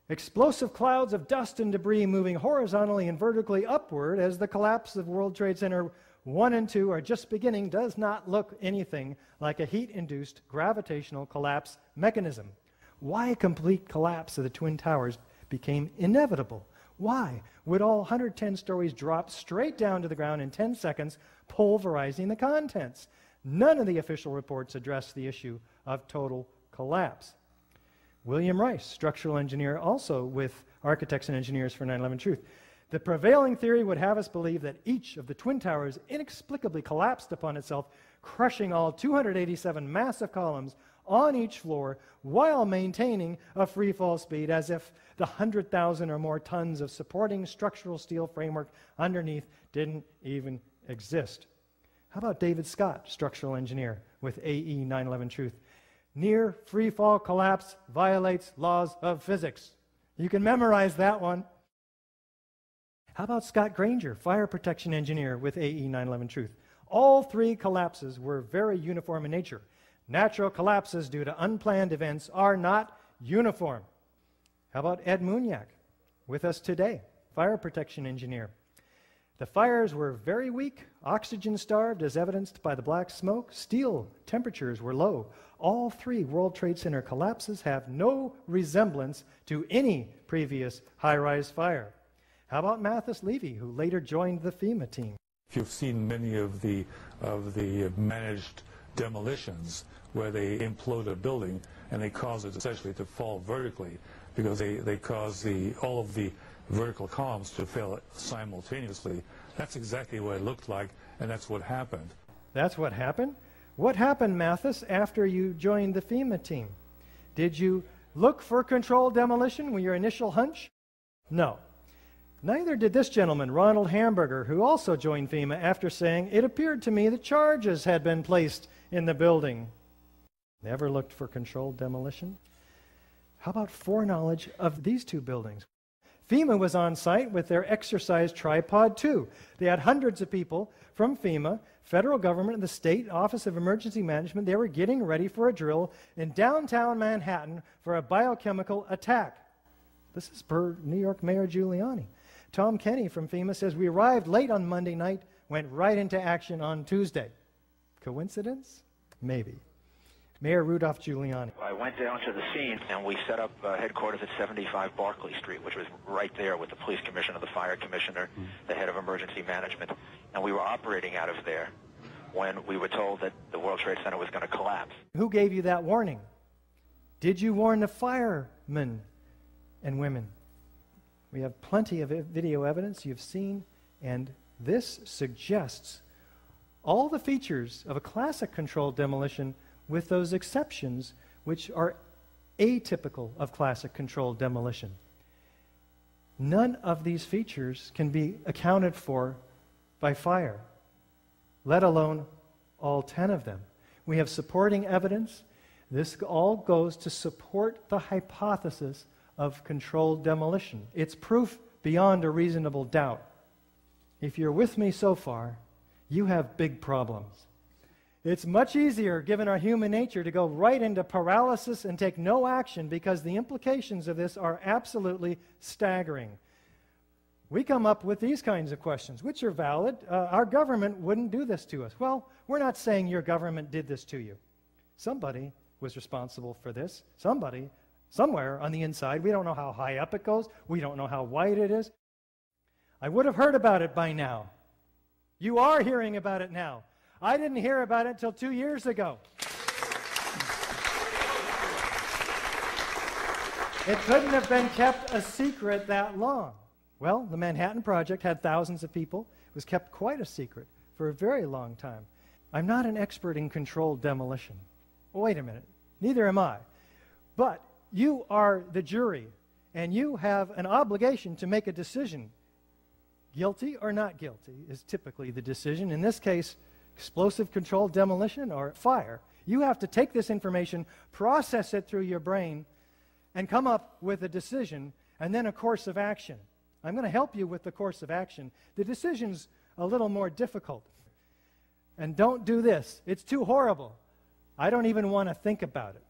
Explosive clouds of dust and debris moving horizontally and vertically upward as the collapse of World Trade Center 1 and 2 are just beginning does not look anything like a heat-induced gravitational collapse mechanism. Why a complete collapse of the Twin Towers became inevitable? Why would all 110 stories drop straight down to the ground in 10 seconds, pulverizing the contents? None of the official reports address the issue of total collapse. William Rice, structural engineer, also with Architects and Engineers for 9/11 Truth. The prevailing theory would have us believe that each of the Twin Towers inexplicably collapsed upon itself, crushing all 287 massive columns on each floor while maintaining a free fall speed, as if the 100,000 or more tons of supporting structural steel framework underneath didn't even exist. How about David Scott, structural engineer with AE 9/11 Truth? Near free fall collapse violates laws of physics. You can memorize that one. How about Scott Granger, fire protection engineer with AE 9/11 Truth? All three collapses were very uniform in nature. Natural collapses due to unplanned events are not uniform. How about Ed Muniak, with us today, fire protection engineer? The fires were very weak, oxygen-starved, as evidenced by the black smoke. Steel temperatures were low. All three World Trade Center collapses have no resemblance to any previous high-rise fire. How about Mathis Levy, who later joined the FEMA team? You've seen many of the managed demolitions where they implode a building and they cause it essentially to fall vertically because they cause all of the vertical columns to fail simultaneously. That's exactly what it looked like, and that's what happened. That's what happened? What happened, Mathis, after you joined the FEMA team? Did you look for controlled demolition with your initial hunch? No. Neither did this gentleman, Ronald Hamburger, who also joined FEMA after saying, "It appeared to me that charges had been placed in the building." Never looked for controlled demolition? How about foreknowledge of these two buildings? FEMA was on site with their exercise tripod too. They had hundreds of people from FEMA, federal government, and the state Office of Emergency Management. They were getting ready for a drill in downtown Manhattan for a biochemical attack. This is per New York Mayor Giuliani. Tom Kenny from FEMA says, "We arrived late on Monday night, went right into action on Tuesday." Coincidence? Maybe. Mayor Rudolph Giuliani. I went down to the scene and we set up headquarters at 75 Barclay Street, which was right there with the police commissioner, the fire commissioner, the head of emergency management. And we were operating out of there when we were told that the World Trade Center was going to collapse. Who gave you that warning? Did you warn the firemen and women? We have plenty of video evidence you've seen, and this suggests all the features of a classic controlled demolition with those exceptions which are atypical of classic controlled demolition. None of these features can be accounted for by fire, let alone all 10 of them. We have supporting evidence. This all goes to support the hypothesis of controlled demolition. It's proof beyond a reasonable doubt. If you're with me so far, you have big problems. It's much easier, given our human nature, to go right into paralysis and take no action because the implications of this are absolutely staggering. We come up with these kinds of questions, which are valid. Our government wouldn't do this to us. Well, we're not saying your government did this to you. Somebody was responsible for this. Somebody, somewhere on the inside. We don't know how high up it goes. We don't know how wide it is. I would have heard about it by now. You are hearing about it now. I didn't hear about it until 2 years ago. It couldn't have been kept a secret that long. Well, the Manhattan Project had thousands of people. It was kept quite a secret for a very long time. I'm not an expert in controlled demolition. Wait a minute. Neither am I. But you are the jury, and you have an obligation to make a decision. Guilty or not guilty is typically the decision. In this case, explosive controlled demolition or fire. You have to take this information, process it through your brain, and come up with a decision and then a course of action. I'm going to help you with the course of action. The decision's a little more difficult. And don't do this. It's too horrible. I don't even want to think about it.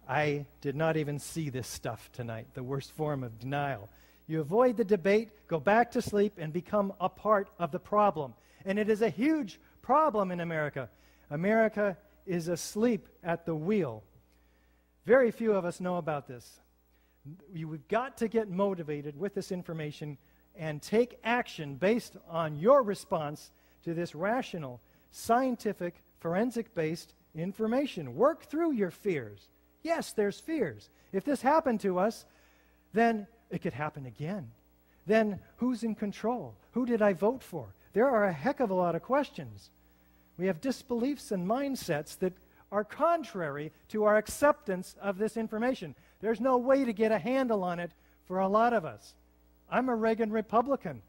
I did not even see this stuff tonight, the worst form of denial. You avoid the debate, go back to sleep, and become a part of the problem. And it is a huge problem in America. America is asleep at the wheel. Very few of us know about this. You've got to get motivated with this information and take action based on your response to this rational, scientific, forensic-based information. Work through your fears. Yes, there's fears. If this happened to us, then it could happen again. Then who's in control? Who did I vote for? There are a heck of a lot of questions. We have disbeliefs and mindsets that are contrary to our acceptance of this information. There's no way to get a handle on it for a lot of us. I'm a Reagan Republican.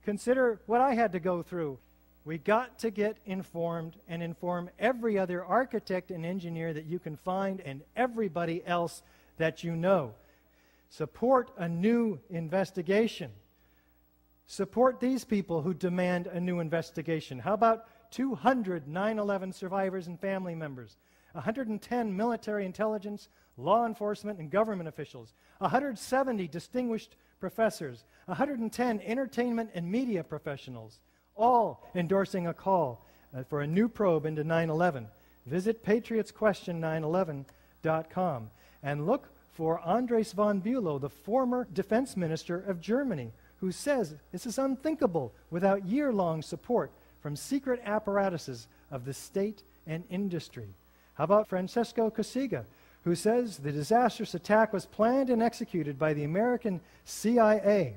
Consider what I had to go through. We got to get informed and inform every other architect and engineer that you can find and everybody else that you know. Support a new investigation. Support these people who demand a new investigation. How about 200 9/11 survivors and family members, 110 military intelligence, law enforcement, and government officials, 170 distinguished professors, 110 entertainment and media professionals, all endorsing a call for a new probe into 9/11. Visit patriotsquestion911.com and look for Andres von Bülow, the former defense minister of Germany, who says this is unthinkable without year-long support from secret apparatuses of the state and industry. How about Francesco Cossiga, who says the disastrous attack was planned and executed by the American CIA?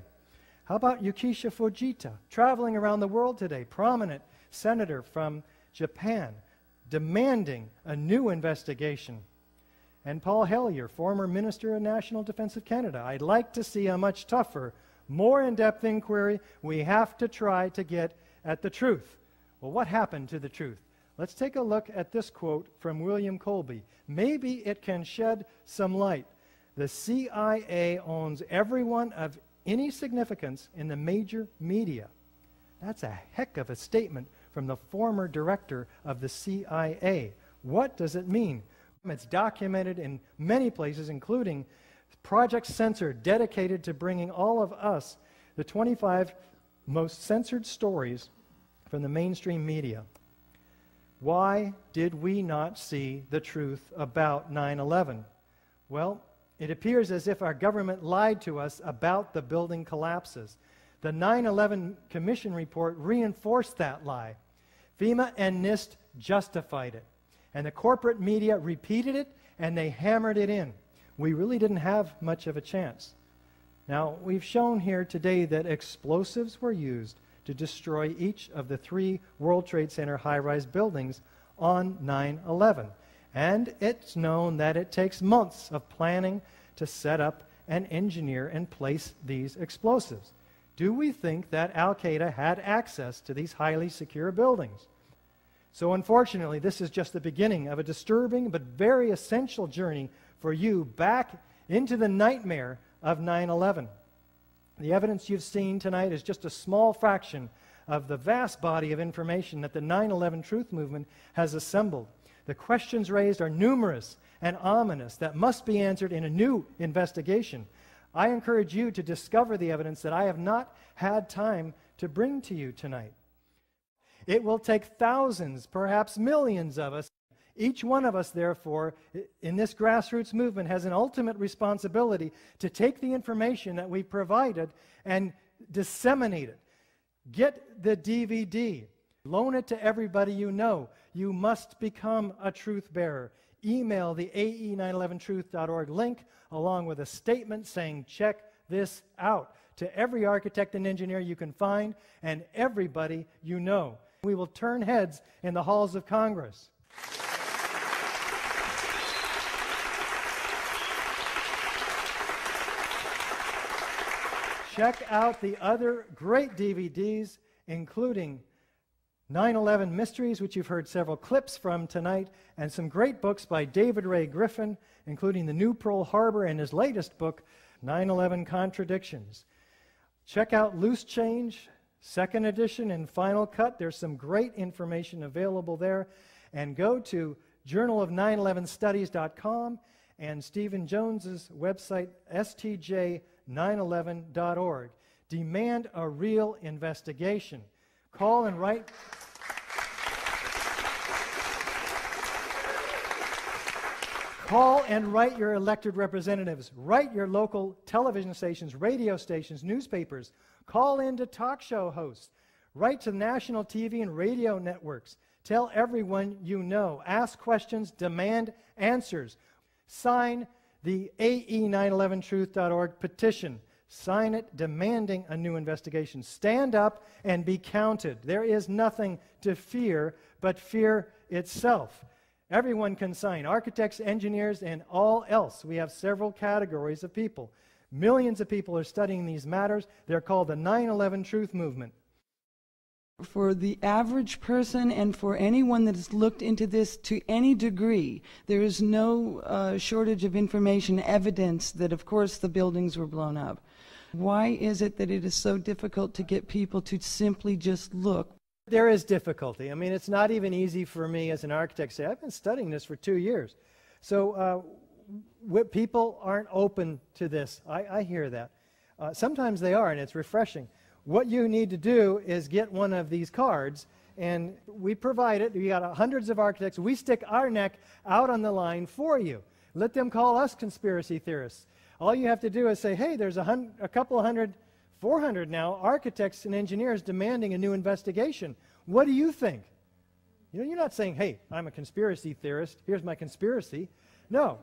How about Yukisha Fujita, traveling around the world today, prominent senator from Japan, demanding a new investigation? And Paul Hellyer, former Minister of National Defense of Canada. I'd like to see a much tougher, more in-depth inquiry. We have to try to get at the truth. Well, what happened to the truth? Let's take a look at this quote from William Colby. Maybe it can shed some light. The CIA owns everyone of any significance in the major media. That's a heck of a statement from the former director of the CIA. What does it mean? It's documented in many places, including Project Censored, dedicated to bringing all of us the 25 most censored stories from the mainstream media. Why did we not see the truth about 9/11? Well, it appears as if our government lied to us about the building collapses. The 9/11 Commission report reinforced that lie. FEMA and NIST justified it. And the corporate media repeated it, and they hammered it in. We really didn't have much of a chance. Now, we've shown here today that explosives were used to destroy each of the 3 World Trade Center high-rise buildings on 9/11. And it's known that it takes months of planning to set up and engineer and place these explosives. Do we think that Al-Qaeda had access to these highly secure buildings? So unfortunately, this is just the beginning of a disturbing but very essential journey for you back into the nightmare of 9/11. The evidence you've seen tonight is just a small fraction of the vast body of information that the 9/11 Truth Movement has assembled. The questions raised are numerous and ominous that must be answered in a new investigation. I encourage you to discover the evidence that I have not had time to bring to you tonight. It will take thousands, perhaps millions of us. Each one of us, therefore, in this grassroots movement has an ultimate responsibility to take the information that we provided and disseminate it. Get the DVD. Loan it to everybody you know. You must become a truth bearer. Email the AE911truth.org link along with a statement saying, check this out, to every architect and engineer you can find and everybody you know. We will turn heads in the halls of Congress. Check out the other great DVDs, including 9/11 Mysteries, which you've heard several clips from tonight, and some great books by David Ray Griffin, including The New Pearl Harbor and his latest book, 9/11 Contradictions. Check out Loose Change, second edition and final cut. There's some great information available there. And go to journalof911studies.com and Stephen Jones's website, stj911.org. Demand a real investigation. Call and write. Call and write your elected representatives. Write your local television stations, radio stations, newspapers. Call in to talk show hosts. Write to national TV and radio networks. Tell everyone you know. Ask questions, demand answers. Sign the AE911truth.org petition. Sign it demanding a new investigation. Stand up and be counted. There is nothing to fear but fear itself. Everyone can sign, architects, engineers, and all else. We have several categories of people. Millions of people are studying these matters. They're called the 9/11 Truth Movement. For the average person and for anyone that has looked into this to any degree, there is no shortage of information, evidence that, of course, the buildings were blown up. Why is it that it is so difficult to get people to simply just look? There is difficulty. I mean, it's not even easy for me as an architect to say, I've been studying this for 2 years. So people aren't open to this. I hear that. Sometimes they are, and it's refreshing. What you need to do is get one of these cards, and we provide it. We got hundreds of architects. We stick our neck out on the line for you. Let them call us conspiracy theorists. All you have to do is say, hey, there's a couple of hundred, 400 now, architects and engineers demanding a new investigation. What do you think? You know, you're not saying, hey, I'm a conspiracy theorist. Here's my conspiracy. No.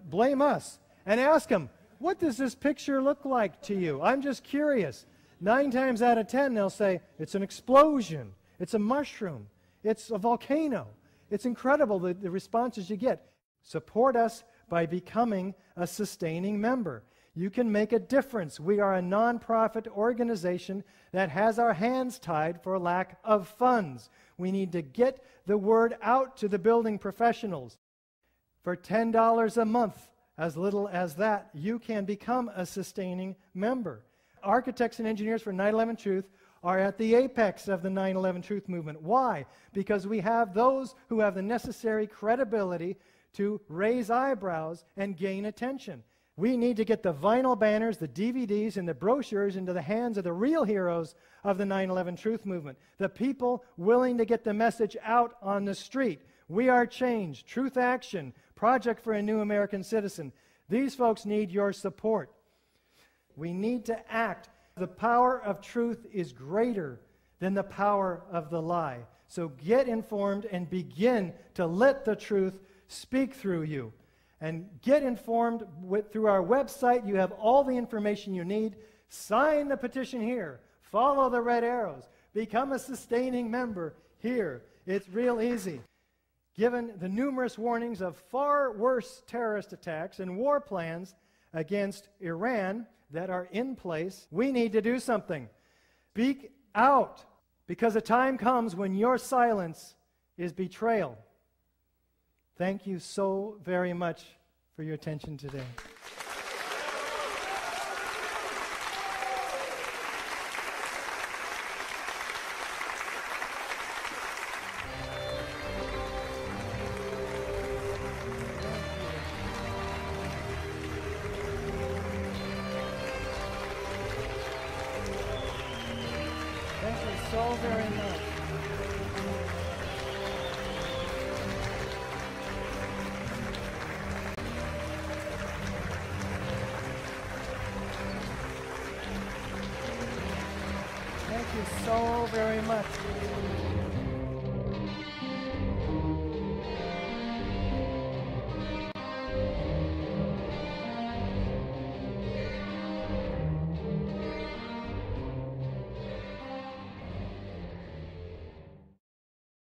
Blame us and ask them, what does this picture look like to you? I'm just curious. 9 times out of 10, they'll say, it's an explosion. It's a mushroom. It's a volcano. It's incredible the responses you get. Support us by becoming a sustaining member. You can make a difference. We are a nonprofit organization that has our hands tied for lack of funds. We need to get the word out to the building professionals. For $10 a month, as little as that, you can become a sustaining member. Architects and engineers for 9/11 Truth are at the apex of the 9/11 Truth movement. Why? Because we have those who have the necessary credibility to raise eyebrows and gain attention. We need to get the vinyl banners, the DVDs, and the brochures into the hands of the real heroes of the 9/11 Truth movement, the people willing to get the message out on the street. We Are Change, Truth Action, Project for a New American Citizen. These folks need your support. We need to act. The power of truth is greater than the power of the lie. So get informed and begin to let the truth speak through you. And get informed through our website. You have all the information you need. Sign the petition here. Follow the red arrows. Become a sustaining member here. It's real easy. Given the numerous warnings of far worse terrorist attacks and war plans against Iran that are in place, we need to do something. Speak out, because a time comes when your silence is betrayal. Thank you so very much for your attention today. Thank you so very much. Thank you so very much.